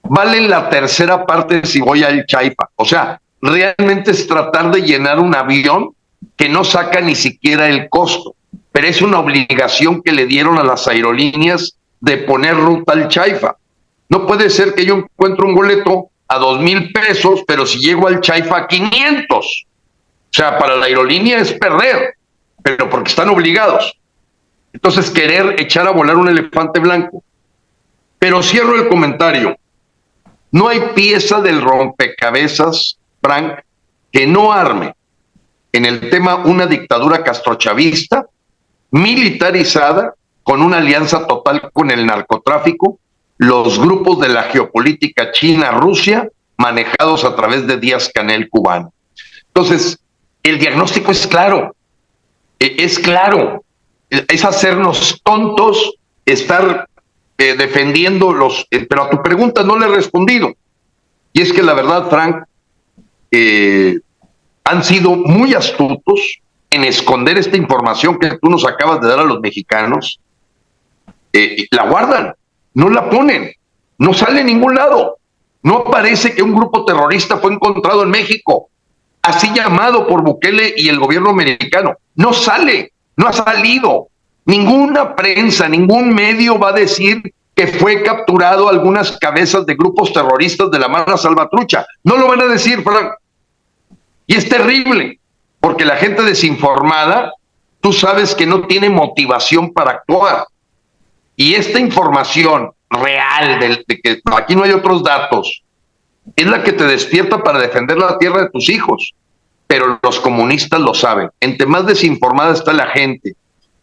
valen la tercera parte si voy al Chaifa. O sea, realmente es tratar de llenar un avión que no saca ni siquiera el costo, pero es una obligación que le dieron a las aerolíneas de poner ruta al Chaifa. No puede ser que yo encuentre un boleto a 2,000 pesos, pero si llego al Chaifa a 500. O sea, para la aerolínea es perder, pero porque están obligados. Entonces, querer echar a volar un elefante blanco. Pero cierro el comentario. No hay pieza del rompecabezas, Frank, que no arme en el tema una dictadura castrochavista, militarizada, con una alianza total con el narcotráfico, los grupos de la geopolítica China-Rusia, manejados a través de Díaz-Canel cubano. Entonces, el diagnóstico es claro, es hacernos tontos, estar defendiendo pero a tu pregunta no le he respondido. Y es que la verdad, Frank, han sido muy astutos en esconder esta información que tú nos acabas de dar a los mexicanos. La guardan, no la ponen, no sale en ningún lado. No aparece que un grupo terrorista fue encontrado en México, así llamado por Bukele y el gobierno americano. No sale, no ha salido. Ninguna prensa, ningún medio va a decir que fue capturado algunas cabezas de grupos terroristas de la Mara Salvatrucha. No lo van a decir, Frank. Y es terrible, porque la gente desinformada, tú sabes que no tiene motivación para actuar. Y esta información real, de que aquí no hay otros datos, es la que te despierta para defender la tierra de tus hijos. Pero los comunistas lo saben. Entre más desinformada está la gente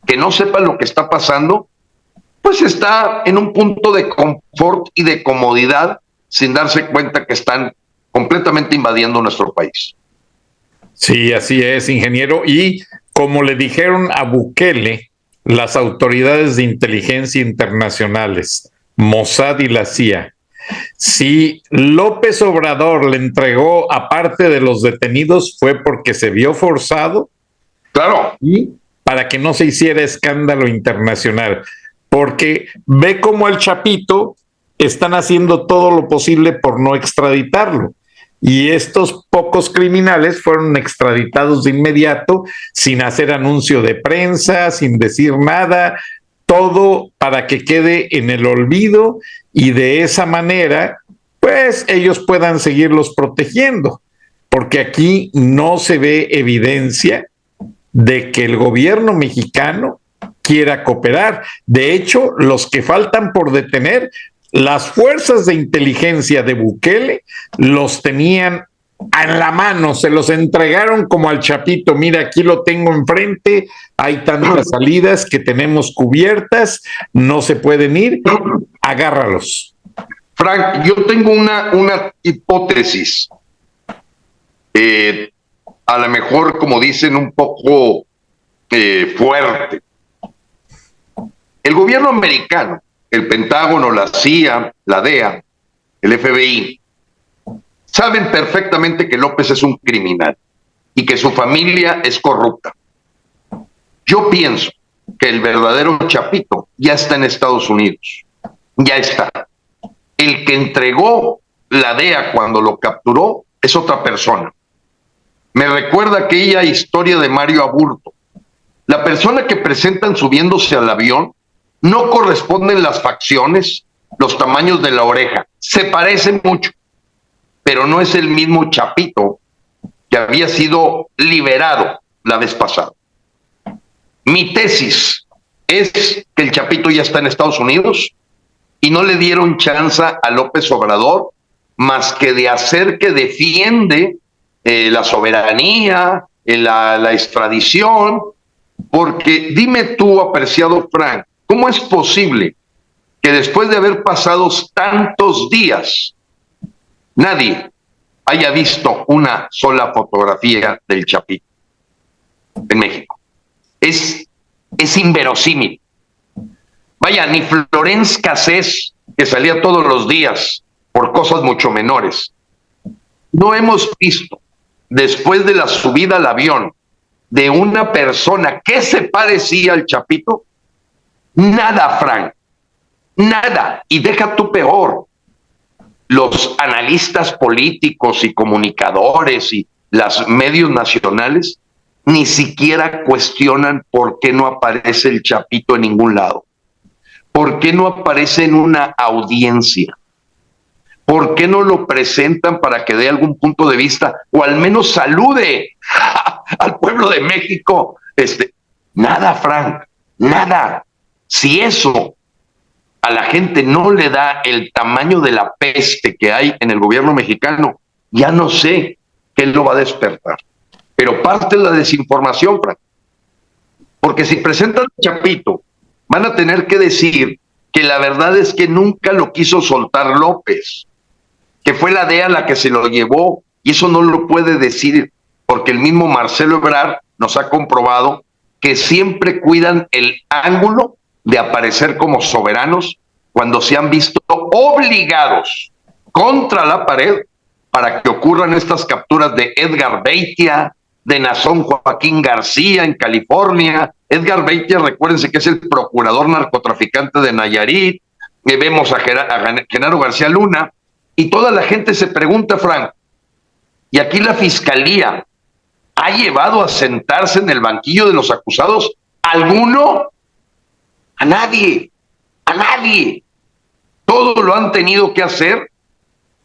que no sepa lo que está pasando, pues está en un punto de confort y de comodidad sin darse cuenta que están completamente invadiendo nuestro país. Sí, así es, ingeniero. Y como le dijeron a Bukele, las autoridades de inteligencia internacionales, Mossad y la CIA, si López Obrador le entregó a parte de los detenidos fue porque se vio forzado. Claro. Y para que no se hiciera escándalo internacional, porque ve como el Chapito están haciendo todo lo posible por no extraditarlo. Y estos pocos criminales fueron extraditados de inmediato, sin hacer anuncio de prensa, sin decir nada, todo para que quede en el olvido y de esa manera, pues ellos puedan seguirlos protegiendo, porque aquí no se ve evidencia de que el gobierno mexicano quiera cooperar. De hecho, los que faltan por detener, las fuerzas de inteligencia de Bukele los tenían en la mano, se los entregaron como al Chapito. Mira, aquí lo tengo enfrente, hay tantas salidas que tenemos cubiertas, no se pueden ir, agárralos. Frank, yo tengo una hipótesis, a lo mejor, como dicen, un poco fuerte. El gobierno americano, el Pentágono, la CIA, la DEA, el FBI, saben perfectamente que López es un criminal y que su familia es corrupta. Yo pienso que el verdadero Chapito ya está en Estados Unidos. Ya está. El que entregó la DEA cuando lo capturó es otra persona. Me recuerda aquella historia de Mario Aburto. La persona que presentan subiéndose al avión no corresponden las facciones, los tamaños de la oreja. Se parecen mucho, pero no es el mismo Chapito que había sido liberado la vez pasada. Mi tesis es que el Chapito ya está en Estados Unidos y no le dieron chance a López Obrador más que de hacer que defiende la soberanía, la extradición, porque dime tú, apreciado Frank, ¿cómo es posible que después de haber pasado tantos días nadie haya visto una sola fotografía del Chapito en México? Es inverosímil. Vaya, ni Florence Cassés, que salía todos los días por cosas mucho menores, no hemos visto, después de la subida al avión, de una persona que se parecía al Chapito, nada, Frank, nada. Y deja tú peor, los analistas políticos y comunicadores y los medios nacionales ni siquiera cuestionan por qué no aparece el Chapito en ningún lado. ¿Por qué no aparece en una audiencia? ¿Por qué no lo presentan para que dé algún punto de vista o al menos salude al pueblo de México? Nada, Frank, nada. Si eso a la gente no le da el tamaño de la peste que hay en el gobierno mexicano, ya no sé qué lo va a despertar. Pero parte de la desinformación, Frank. Porque si presentan a Chapito, van a tener que decir que la verdad es que nunca lo quiso soltar López, que fue la DEA la que se lo llevó, y eso no lo puede decir, porque el mismo Marcelo Ebrard nos ha comprobado que siempre cuidan el ángulo de aparecer como soberanos cuando se han visto obligados contra la pared para que ocurran estas capturas de Edgar Beitia, de Nazón Joaquín García en California. Edgar Beitia, recuérdense que es el procurador narcotraficante de Nayarit. Vemos a Genaro García Luna, y toda la gente se pregunta, Frank, y aquí la fiscalía ha llevado a sentarse en el banquillo de los acusados ¿alguno? A nadie, a nadie. Todo lo han tenido que hacer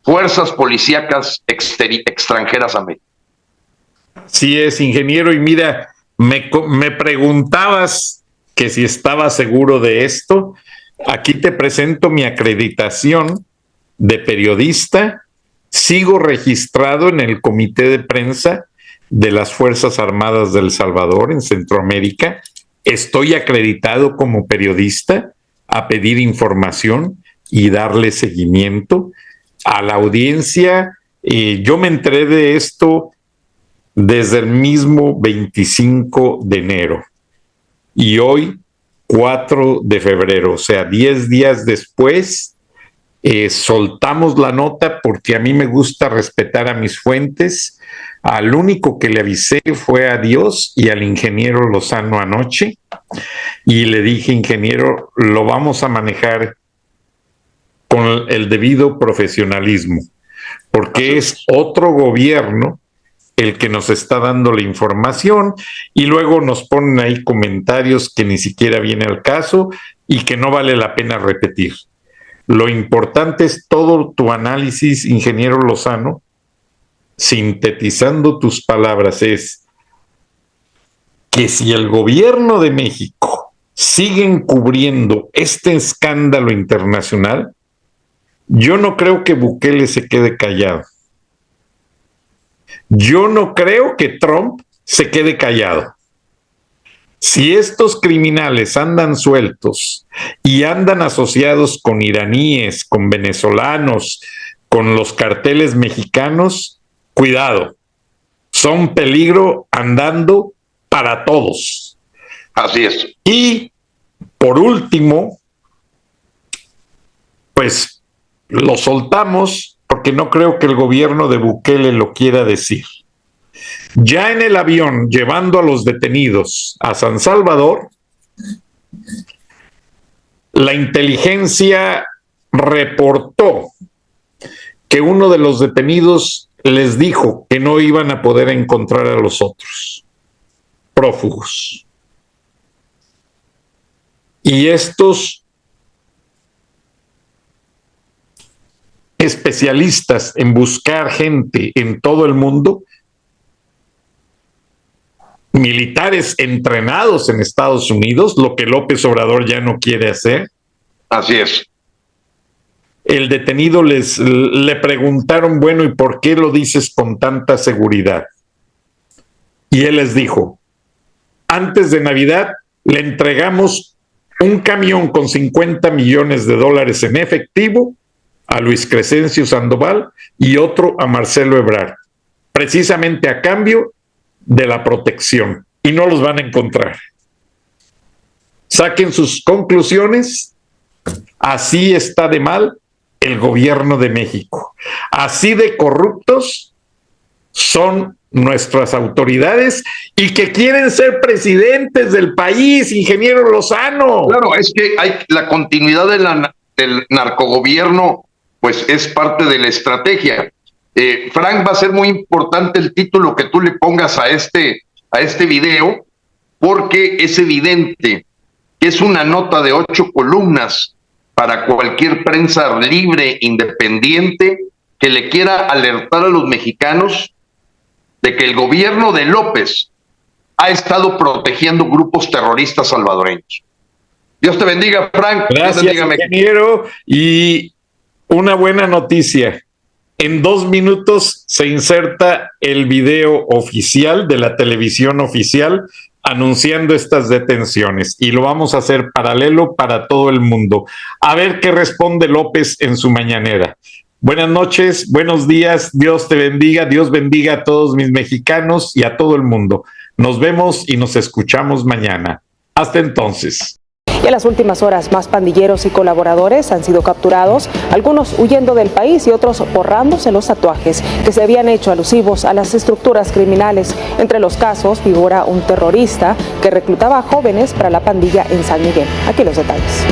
fuerzas policíacas extranjeras a México. Sí es, ingeniero, y mira, me preguntabas que si estaba seguro de esto. Aquí te presento mi acreditación de periodista. Sigo registrado en el Comité de Prensa de las Fuerzas Armadas de El Salvador en Centroamérica. Estoy acreditado como periodista a pedir información y darle seguimiento. a la audiencia, yo me enteré de esto desde el mismo 25 de enero y hoy 4 de febrero, o sea, 10 días después, soltamos la nota porque a mí me gusta respetar a mis fuentes. Al único que le avisé fue a Dios y al ingeniero Lozano anoche, y le dije: ingeniero, lo vamos a manejar con el debido profesionalismo, porque es otro gobierno el que nos está dando la información, y luego nos ponen ahí comentarios que ni siquiera viene al caso y que no vale la pena repetir. Lo importante es todo tu análisis, ingeniero Lozano. Sintetizando tus palabras, es que si el gobierno de México sigue encubriendo este escándalo internacional, yo no creo que Bukele se quede callado. Yo no creo que Trump se quede callado. Si estos criminales andan sueltos y andan asociados con iraníes, con venezolanos, con los carteles mexicanos, cuidado, son peligro andando para todos. Así es. Y por último, pues lo soltamos porque no creo que el gobierno de Bukele lo quiera decir. Ya en el avión, llevando a los detenidos a San Salvador, la inteligencia reportó que uno de los detenidos les dijo que no iban a poder encontrar a los otros prófugos. Y estos especialistas en buscar gente en todo el mundo, militares entrenados en Estados Unidos, lo que López Obrador ya no quiere hacer. Así es. El detenido le preguntaron: bueno, ¿y por qué lo dices con tanta seguridad? Y él les dijo: antes de Navidad le entregamos un camión con $50 millones en efectivo a Luis Crescencio Sandoval y otro a Marcelo Ebrard, precisamente a cambio de la protección, y no los van a encontrar. Saquen sus conclusiones. Así está de mal el gobierno de México. Así de corruptos son nuestras autoridades y que quieren ser presidentes del país, ingeniero Lozano. Claro, es que hay la continuidad del narcogobierno, pues es parte de la estrategia. Frank, va a ser muy importante el título que tú le pongas a este video, porque es evidente que es una nota de 8 columnas para cualquier prensa libre, independiente, que le quiera alertar a los mexicanos de que el gobierno de López ha estado protegiendo grupos terroristas salvadoreños. Dios te bendiga, Frank. Gracias, Dios te bendiga, ingeniero. Y una buena noticia. En 2 minutos se inserta el video oficial de la televisión oficial anunciando estas detenciones, y lo vamos a hacer paralelo para todo el mundo. A ver qué responde López en su mañanera. Buenas noches, buenos días, Dios te bendiga, Dios bendiga a todos mis mexicanos y a todo el mundo. Nos vemos y nos escuchamos mañana. Hasta entonces. Y en las últimas horas, más pandilleros y colaboradores han sido capturados, algunos huyendo del país y otros borrándose los tatuajes que se habían hecho alusivos a las estructuras criminales. Entre los casos figura un terrorista que reclutaba a jóvenes para la pandilla en San Miguel. Aquí los detalles.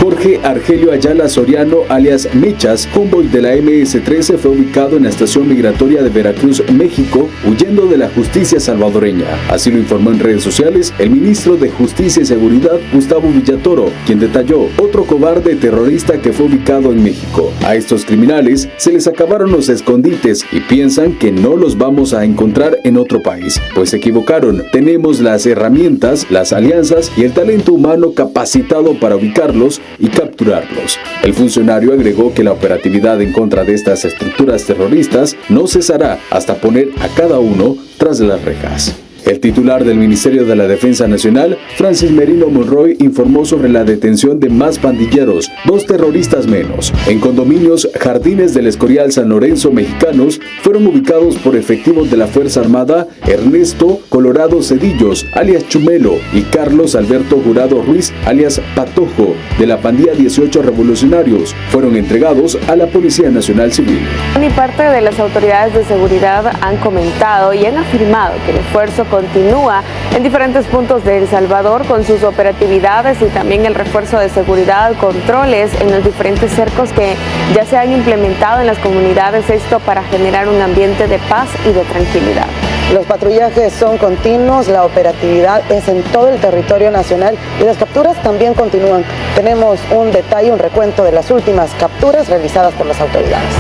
Jorge Argelio Ayala Soriano, alias Michas, convoy de la MS-13, fue ubicado en la estación migratoria de Veracruz, México, huyendo de la justicia salvadoreña. Así lo informó en redes sociales el ministro de Justicia y Seguridad, Gustavo Villatoro, quien detalló otro cobarde terrorista que fue ubicado en México. A estos criminales se les acabaron los escondites y piensan que no los vamos a encontrar en otro país. Pues se equivocaron. Tenemos las herramientas, las alianzas y el talento humano capacitado para ubicarlos y capturarlos. El funcionario agregó que la operatividad en contra de estas estructuras terroristas no cesará hasta poner a cada uno tras de las rejas. El titular del Ministerio de la Defensa Nacional, Francis Merino Monroy, informó sobre la detención de más pandilleros, 2 terroristas menos. En condominios Jardines del Escorial San Lorenzo mexicanos fueron ubicados por efectivos de la Fuerza Armada Ernesto Colorado Cedillos, alias Chumelo, y Carlos Alberto Jurado Ruiz, alias Patojo, de la pandilla 18 Revolucionarios. Fueron entregados a la Policía Nacional Civil. Y parte de las autoridades de seguridad han comentado y han afirmado que el esfuerzo continúa en diferentes puntos de El Salvador con sus operatividades y también el refuerzo de seguridad, controles en los diferentes cercos que ya se han implementado en las comunidades, esto para generar un ambiente de paz y de tranquilidad. Los patrullajes son continuos, la operatividad es en todo el territorio nacional y las capturas también continúan. Tenemos un detalle, un recuento de las últimas capturas realizadas por las autoridades.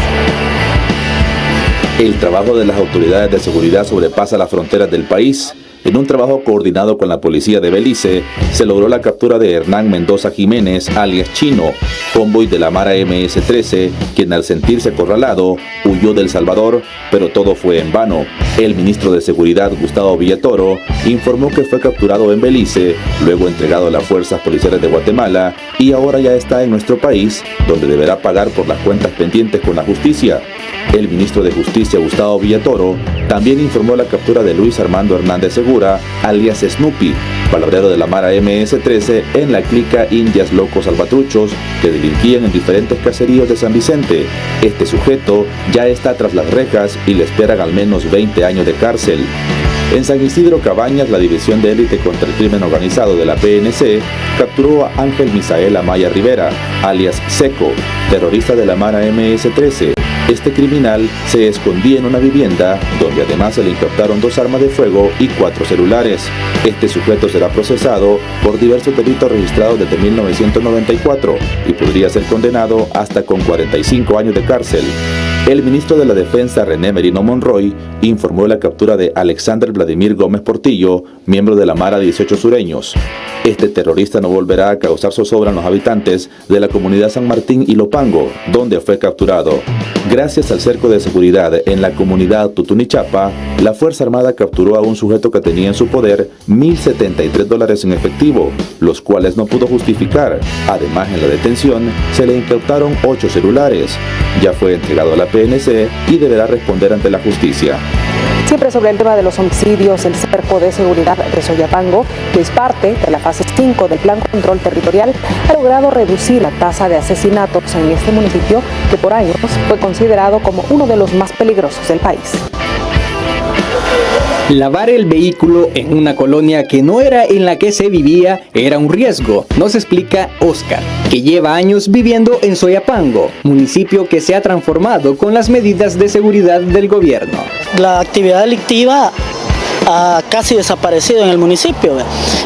El trabajo de las autoridades de seguridad sobrepasa las fronteras del país. En un trabajo coordinado con la policía de Belice, se logró la captura de Hernán Mendoza Jiménez, alias Chino, convoy de la Mara MS-13, quien al sentirse acorralado, huyó de El Salvador, pero todo fue en vano. El ministro de Seguridad, Gustavo Villatoro, informó que fue capturado en Belice, luego entregado a las fuerzas policiales de Guatemala y ahora ya está en nuestro país, donde deberá pagar por las cuentas pendientes con la justicia. El ministro de Justicia, Gustavo Villatoro, también informó la captura de Luis Armando Hernández Segura, alias Snoopy, palabrero de la Mara MS-13 en la clica Indias Locos Salvatruchos, que delinquían en diferentes caseríos de San Vicente. Este sujeto ya está tras las rejas y le esperan al menos 20 años de cárcel. En San Isidro Cabañas, la División de Élite contra el Crimen Organizado de la PNC capturó a Ángel Misael Amaya Rivera, alias Seco, terrorista de la Mara MS-13. Este criminal se escondía en una vivienda donde además se le incautaron 2 armas de fuego y 4 celulares. Este sujeto será procesado por diversos delitos registrados desde 1994 y podría ser condenado hasta con 45 años de cárcel. El ministro de la Defensa, René Merino Monroy, informó la captura de Alexander Vladimir Gómez Portillo, miembro de la Mara 18 Sureños. Este terrorista no volverá a causar zozobra en los habitantes de la comunidad San Martín y Lopango, donde fue capturado. Gracias al cerco de seguridad en la comunidad Tutunichapa, la Fuerza Armada capturó a un sujeto que tenía en su poder $1,073 en efectivo, los cuales no pudo justificar. Además, en la detención se le incautaron 8 celulares. Ya fue entregado a la PNC y deberá responder ante la justicia. Siempre sobre el tema de los homicidios, el cerco de seguridad de Soyapango, que es parte de la fase 5 del Plan Control Territorial, ha logrado reducir la tasa de asesinatos en este municipio, que por años fue considerado como uno de los más peligrosos del país. Lavar el vehículo en una colonia que no era en la que se vivía era un riesgo, nos explica Oscar, que lleva años viviendo en Soyapango, municipio que se ha transformado con las medidas de seguridad del gobierno. La actividad delictiva ha casi desaparecido en el municipio,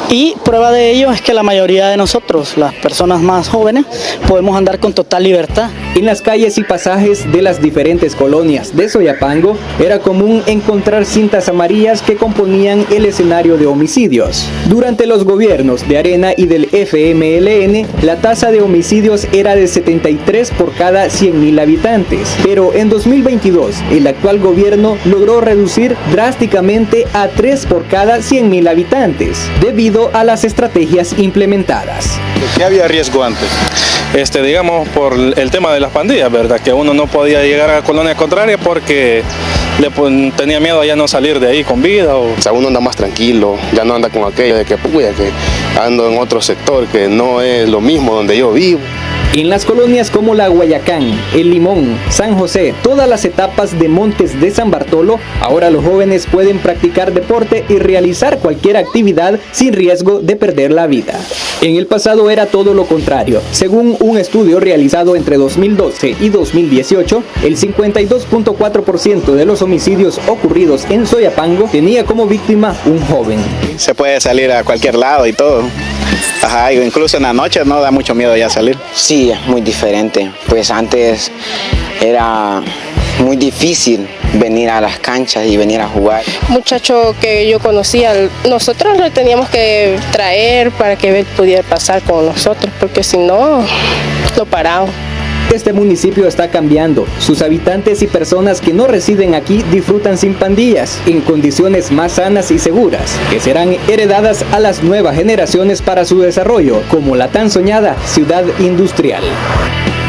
y prueba de ello es que la mayoría de nosotros, las personas más jóvenes, podemos andar con total libertad. En las calles y pasajes de las diferentes colonias de Soyapango era común encontrar cintas amarillas que componían el escenario de homicidios. Durante los gobiernos de Arena y del FMLN, la tasa de homicidios era de 73 por cada 100.000 habitantes, pero en 2022 el actual gobierno logró reducir drásticamente a 3 por cada 100.000 habitantes, debido a las estrategias implementadas. ¿Qué había riesgo antes? Digamos por el tema de las pandillas, ¿verdad? Que uno no podía llegar a la colonia contraria porque tenía miedo a ya no salir de ahí con vida. O sea, uno anda más tranquilo, ya no anda con aquello de que ando en otro sector que no es lo mismo donde yo vivo. En las colonias como La Guayacán, El Limón, San José, todas las etapas de Montes de San Bartolo, ahora los jóvenes pueden practicar deporte y realizar cualquier actividad sin riesgo de perder la vida. En el pasado era todo lo contrario. Según un estudio realizado entre 2012 y 2018, el 52.4% de los homicidios ocurridos en Soyapango tenía como víctima un joven. Se puede salir a cualquier lado y todo. Ajá, incluso en la noche no da mucho miedo ya salir. Sí, es muy diferente. Pues antes era muy difícil venir a las canchas y venir a jugar. Muchacho que yo conocía, nosotros lo teníamos que traer para que él pudiera pasar con nosotros, porque si no, lo paramos. Este municipio está cambiando. Sus habitantes y personas que no residen aquí disfrutan sin pandillas, en condiciones más sanas y seguras, que serán heredadas a las nuevas generaciones para su desarrollo, como la tan soñada ciudad industrial.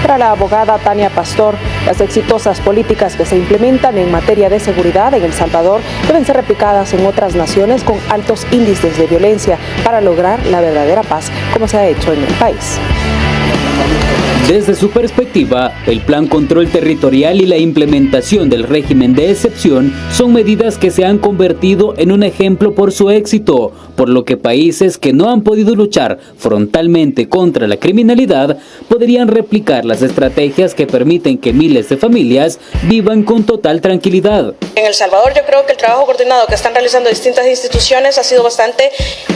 Para la abogada Tania Pastor, las exitosas políticas que se implementan en materia de seguridad en El Salvador deben ser replicadas en otras naciones con altos índices de violencia para lograr la verdadera paz, como se ha hecho en el país. Desde su perspectiva, el Plan Control Territorial y la implementación del régimen de excepción son medidas que se han convertido en un ejemplo por su éxito, por lo que países que no han podido luchar frontalmente contra la criminalidad podrían replicar las estrategias que permiten que miles de familias vivan con total tranquilidad. En El Salvador yo creo que el trabajo coordinado que están realizando distintas instituciones ha sido bastante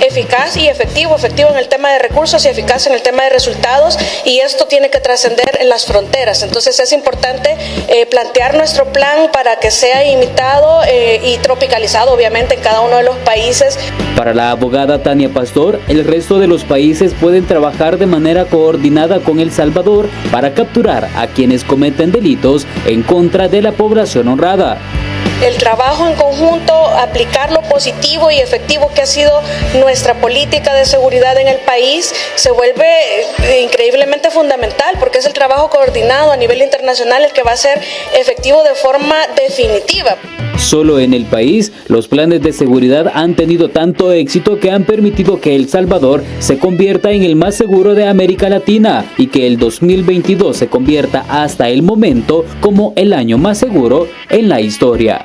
eficaz y efectivo en el tema de recursos y eficaz en el tema de resultados, y esto tiene que trascender en las fronteras. Entonces es importante plantear nuestro plan para que sea imitado y tropicalizado obviamente en cada uno de los países. Para la abogada Tania Pastor, el resto de los países pueden trabajar de manera coordinada con El Salvador para capturar a quienes cometen delitos en contra de la población honrada. El trabajo en conjunto, aplicar lo positivo y efectivo que ha sido nuestra política de seguridad en el país, se vuelve increíblemente fundamental, porque es el trabajo coordinado a nivel internacional el que va a ser efectivo de forma definitiva. Solo en el país, los planes de seguridad han tenido tanto éxito que han permitido que El Salvador se convierta en el más seguro de América Latina y que el 2022 se convierta hasta el momento como el año más seguro en la historia.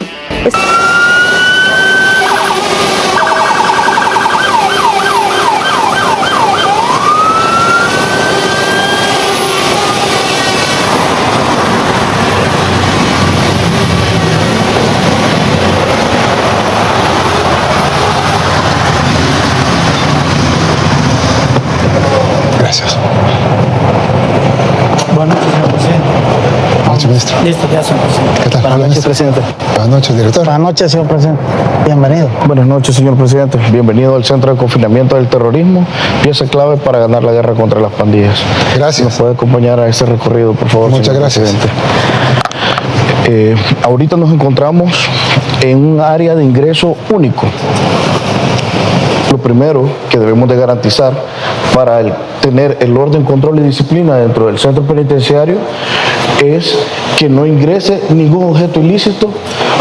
Gracias. Buenas noches, señor presidente. Buenas noches, ministro. Listo, ya, señor presidente. ¿Qué tal? Buenas noches, presidente. Buenas noches, director. Buenas noches, señor presidente. Bienvenido. Buenas noches, señor presidente. Bienvenido al Centro de Confinamiento del Terrorismo, pieza clave para ganar la guerra contra las pandillas. Gracias. ¿Nos puede acompañar a este recorrido, por favor? Muchas gracias. Ahorita nos encontramos en un área de ingreso único. Lo primero que debemos de garantizar para tener el orden, control y disciplina dentro del centro penitenciario es que no ingrese ningún objeto ilícito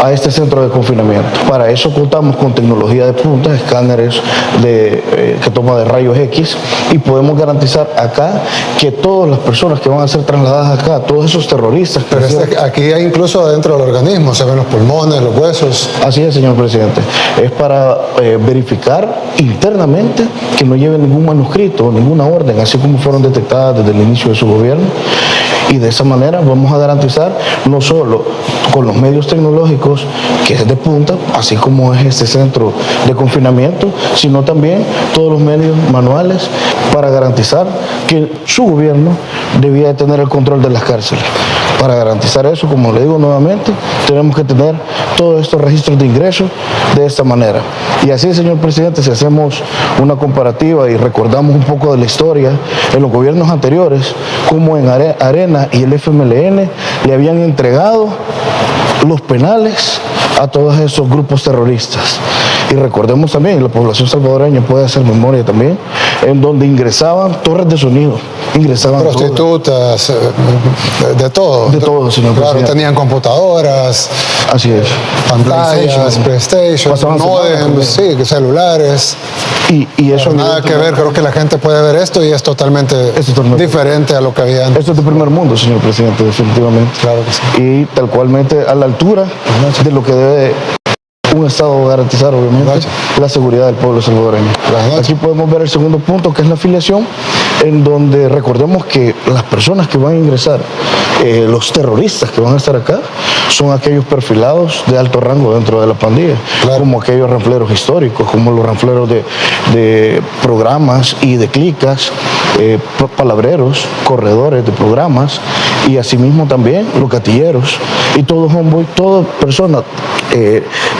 a este centro de confinamiento. Para eso contamos con tecnología de punta, escáneres que toma de rayos X, y podemos garantizar acá que todas las personas que van a ser trasladadas acá, todos esos terroristas... Pero aquí hay incluso dentro del organismo, se ven los pulmones, los huesos. Así es, señor presidente. Es para verificar internamente que no lleven ningún manuscrito, ninguna orden, así como fueron detectadas desde el inicio de su gobierno. Y de esa manera vamos a garantizar no solo con los medios tecnológicos, que es de punta, así como es este centro de confinamiento, sino también todos los medios manuales para garantizar que su gobierno debía de tener el control de las cárceles. Para garantizar eso, como le digo nuevamente, tenemos que tener todos estos registros de ingresos de esta manera. Y así, señor presidente, si hacemos una comparativa y recordamos un poco de la historia, en los gobiernos anteriores, como en Arena y el FMLN le habían entregado los penales a todos esos grupos terroristas. Y recordemos también, la población salvadoreña puede hacer memoria también, en donde ingresaban torres de sonido, ingresaban prostitutas, de todo. De todo, señor presidente. Claro, tenían computadoras. Así es. Pantallas, PlayStation, modems, sí, celulares. Y eso nada que ver, creo que la gente puede ver esto y es totalmente diferente a lo que había antes. Esto es de primer mundo, señor presidente, definitivamente. Claro que sí. Y tal cualmente a la altura de lo que debe un Estado garantizar, obviamente, la seguridad del pueblo salvadoreño. Aquí podemos ver el segundo punto, que es la afiliación, en donde recordemos que las personas que van a ingresar, los terroristas que van a estar acá, son aquellos perfilados de alto rango dentro de la pandilla, como aquellos ranfleros históricos, como los ranfleros de programas y de clicas, palabreros, corredores de programas, y asimismo también los gatilleros, y todo homeboy, toda persona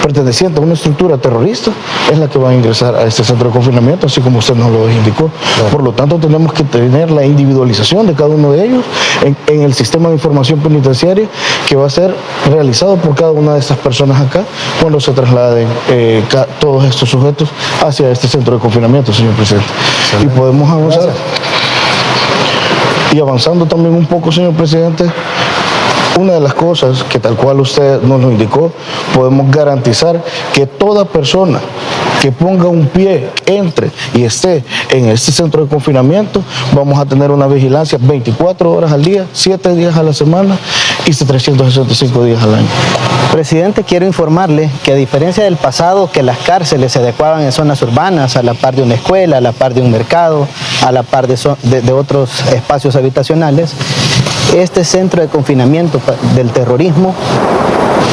perteneciente perteneciente a una estructura terrorista es la que va a ingresar a este centro de confinamiento, así como usted nos lo indicó. Claro. Por lo tanto, tenemos que tener la individualización de cada uno de ellos en el sistema de información penitenciaria que va a ser realizado por cada una de estas personas acá cuando se trasladen todos estos sujetos hacia este centro de confinamiento, señor presidente. Y podemos avanzar. Gracias. Y avanzando también un poco, señor presidente, una de las cosas que tal cual usted nos lo indicó, podemos garantizar que toda persona que ponga un pie, entre y esté en este centro de confinamiento, vamos a tener una vigilancia 24 horas al día, 7 días a la semana y 365 días al año. Presidente, quiero informarle que a diferencia del pasado, que las cárceles se adecuaban en zonas urbanas, a la par de una escuela, a la par de un mercado, a la par de otros espacios habitacionales, este centro de confinamiento del terrorismo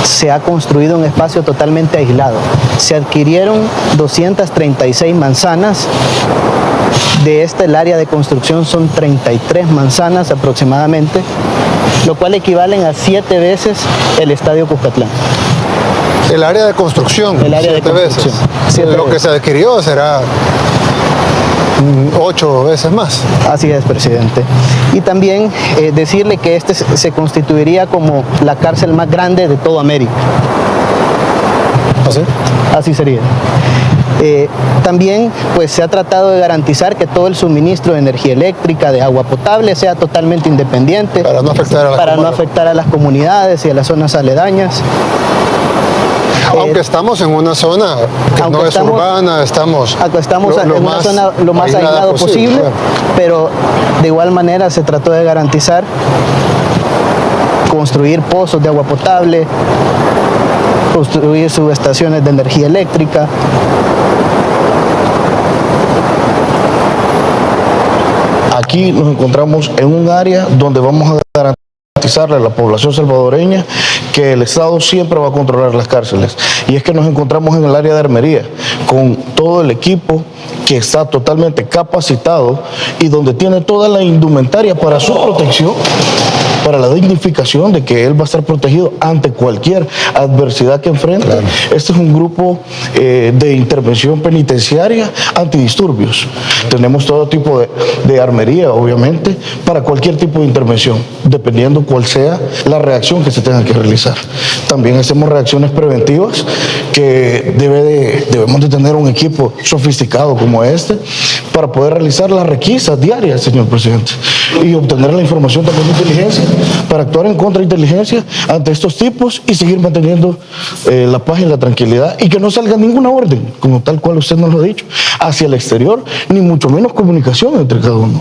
se ha construido un espacio totalmente aislado. Se adquirieron 236 manzanas. De el área de construcción son 33 manzanas aproximadamente, lo cual equivalen a 7 veces el Estadio Cuscatlán. El área de construcción, el área 7 de construcción. veces. Lo que se adquirió será 8 veces más. Así es, presidente. Y también decirle que este se constituiría como la cárcel más grande de toda América. ¿Así? Así sería. También pues se ha tratado de garantizar que todo el suministro de energía eléctrica, de agua potable, sea totalmente independiente para no afectar a las comunidades y a las zonas aledañas. Aunque estamos en una zona que no es urbana, estamos en una zona lo más aislado posible, claro. Pero de igual manera se trató de garantizar construir pozos de agua potable, construir subestaciones de energía eléctrica. Aquí nos encontramos en un área donde vamos a garantizarle a la población salvadoreña que el Estado siempre va a controlar las cárceles. Y es que nos encontramos en el área de armería, con todo el equipo que está totalmente capacitado y donde tiene toda la indumentaria para su protección, para la dignificación de que él va a estar protegido ante cualquier adversidad que enfrente. Claro. Este es un grupo de intervención penitenciaria antidisturbios. Tenemos todo tipo de armería, obviamente, para cualquier tipo de intervención, dependiendo cuál sea la reacción que se tenga que realizar. También hacemos reacciones preventivas que debemos de tener un equipo sofisticado como este para poder realizar las requisas diarias, señor presidente, y obtener la información también de inteligencia para actuar en contrainteligencia ante estos tipos y seguir manteniendo la paz y la tranquilidad y que no salga ninguna orden, como tal cual usted nos lo ha dicho, hacia el exterior, ni mucho menos comunicación entre cada uno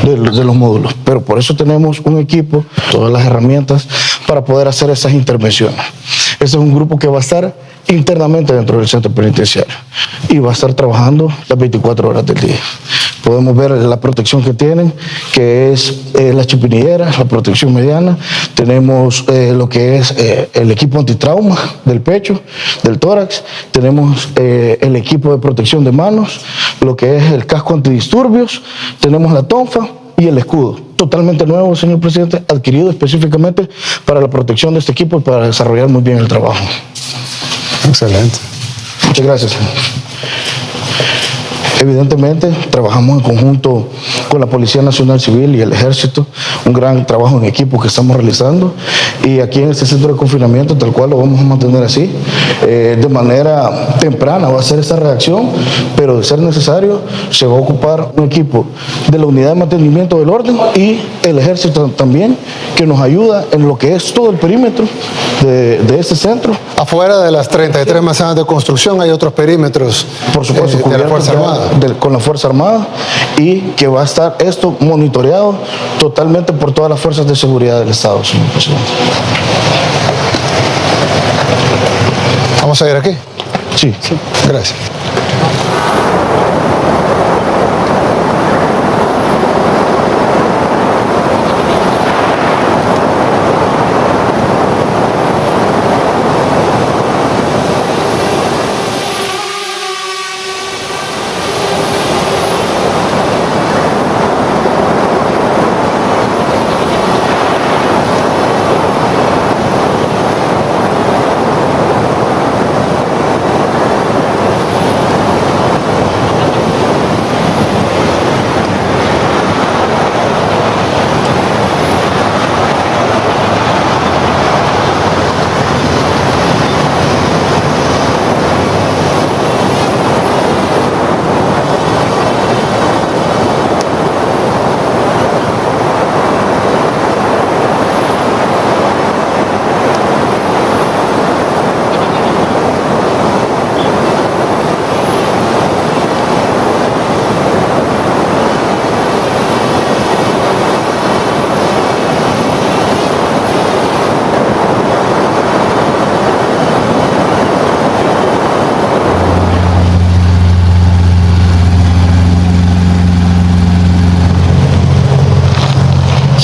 de los módulos. Pero por eso tenemos un equipo, todas las herramientas para poder hacer esas intervenciones. Este es un grupo que va a estar internamente dentro del centro penitenciario y va a estar trabajando las 24 horas del día. Podemos ver la protección que tienen, que es la chipinillera, la protección mediana. Tenemos lo que es el equipo antitrauma del pecho, del tórax. Tenemos el equipo de protección de manos, lo que es el casco antidisturbios. Tenemos la tonfa y el escudo. Totalmente nuevo, señor presidente, adquirido específicamente para la protección de este equipo y para desarrollar muy bien el trabajo. Excelente. Muchas gracias, señor. Evidentemente, trabajamos en conjunto con la Policía Nacional Civil y el Ejército, un gran trabajo en equipo que estamos realizando, y aquí en este centro de confinamiento, tal cual lo vamos a mantener así, de manera temprana va a ser esta reacción, pero de ser necesario se va a ocupar un equipo de la Unidad de Mantenimiento del Orden y el Ejército también, que nos ayuda en lo que es todo el perímetro de este centro. Afuera de las 33 manzanas de construcción hay otros perímetros, por supuesto, de la Fuerza Armada. Con la Fuerza Armada, y que va a estar esto monitoreado totalmente por todas las fuerzas de seguridad del Estado, señor presidente. ¿Vamos a ir aquí? Sí. Gracias.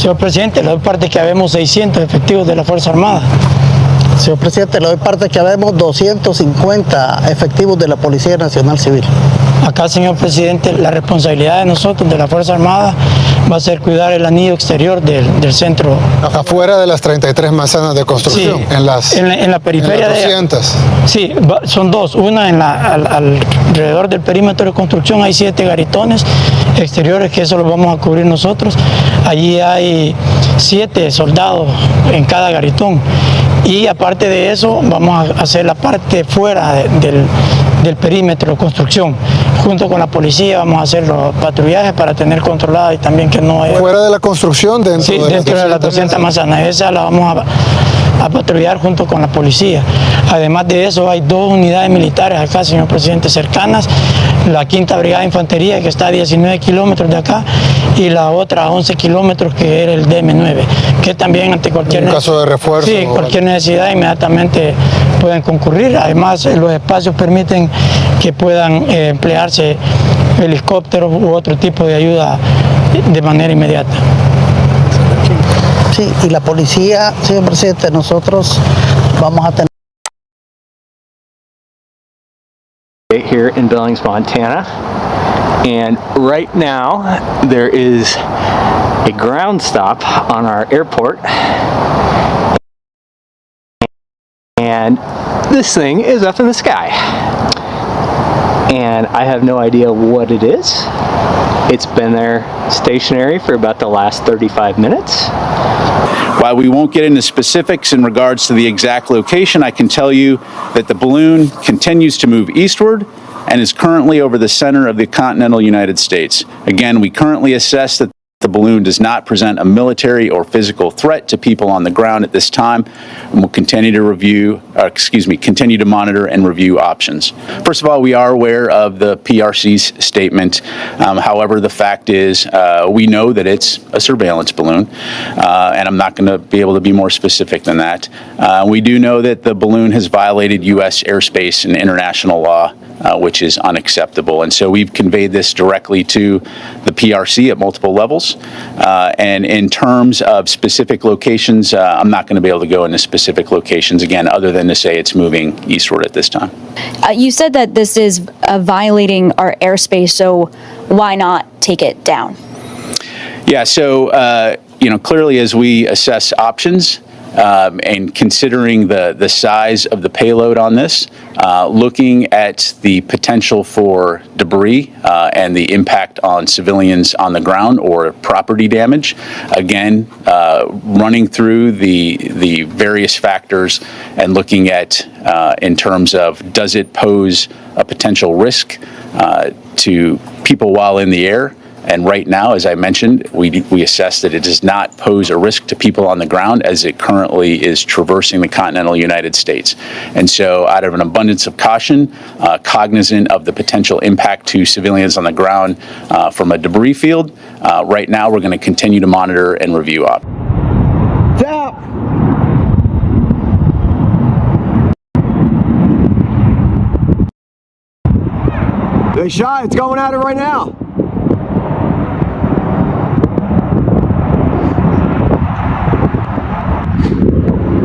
Señor presidente, le doy parte que habemos 600 efectivos de la Fuerza Armada. Señor presidente, le doy parte que habemos 250 efectivos de la Policía Nacional Civil. Acá, señor presidente, la responsabilidad de nosotros, de la Fuerza Armada, va a ser cuidar el anillo exterior del centro. Afuera de las 33 manzanas de construcción, sí, en la periferia en las 200. Sí, son dos. Una alrededor del perímetro de construcción hay 7 garitones exteriores, que eso lo vamos a cubrir nosotros. Allí hay 7 soldados en cada garitón. Y aparte de eso, vamos a hacer la parte fuera del perímetro de construcción. Junto con la policía vamos a hacer los patrullajes para tener controlada y también que no haya... ¿Fuera de la construcción? Dentro de las 200 manzanas. Esa la vamos a patrullar junto con la policía. Además de eso, hay 2 unidades militares acá, señor presidente, cercanas. La 5ª Brigada de Infantería, que está a 19 kilómetros de acá, y la otra a 11 kilómetros, que era el DM9, que también ante cualquier... En caso de refuerzo. Sí, cualquier necesidad inmediatamente pueden concurrir. Además, los espacios permiten que puedan emplearse helicópteros u otro tipo de ayuda de manera inmediata. Sí, y la policía, señor presidente, nosotros vamos a tener... Here in Billings, Montana, and right now there is a ground stop on our airport, and this thing is up in the sky, and I have no idea what it is. It's been there stationary for about the last 35 minutes. While we won't get into specifics in regards to the exact location, I can tell you that the balloon continues to move eastward and is currently over the center of the continental United States. Again, we currently assess that the balloon does not present a military or physical threat to people on the ground at this time, and we'll continue to continue to monitor and review options. First of all, we are aware of the PRC's statement. However, the fact is, we know that it's a surveillance balloon, and I'm not going to be able to be more specific than that. We do know that the balloon has violated U.S. airspace and international law, which is unacceptable. And so we've conveyed this directly to the PRC at multiple levels. And in terms of specific locations, I'm not going to be able to go into specific locations, again, other than to say it's moving eastward at this time. You said that this is violating our airspace, so why not take it down? Yeah, so, clearly as we assess options, and considering the size of the payload on this, looking at the potential for debris and the impact on civilians on the ground or property damage, again, running through the various factors and looking at in terms of does it pose a potential risk to people while in the air. And right now, as I mentioned, we assess that it does not pose a risk to people on the ground as it currently is traversing the continental United States. And so out of an abundance of caution, cognizant of the potential impact to civilians on the ground from a debris field, right now we're going to continue to monitor and review op. Stop! They shot, it's going at it right now.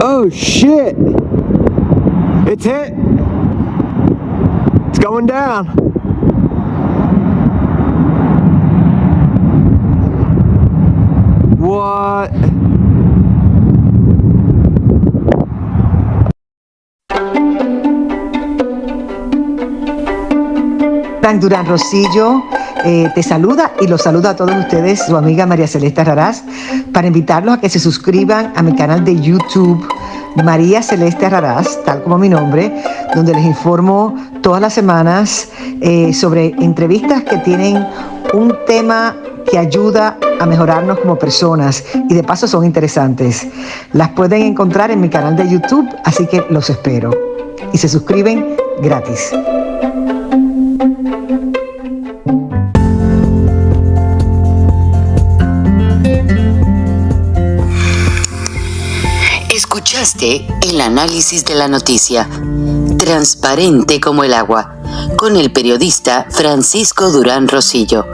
Oh shit! It's hit! It's going down! What? Frank Durán Rosillo te saluda y los saluda a todos ustedes, su amiga María Celeste Raraz, para invitarlos a que se suscriban a mi canal de YouTube, María Celeste Raraz, tal como mi nombre, donde les informo todas las semanas sobre entrevistas que tienen un tema que ayuda a mejorarnos como personas y de paso son interesantes. Las pueden encontrar en mi canal de YouTube, así que los espero. Y se suscriben gratis. Escuchaste el análisis de la noticia, transparente como el agua, con el periodista Francisco Durán Rosillo.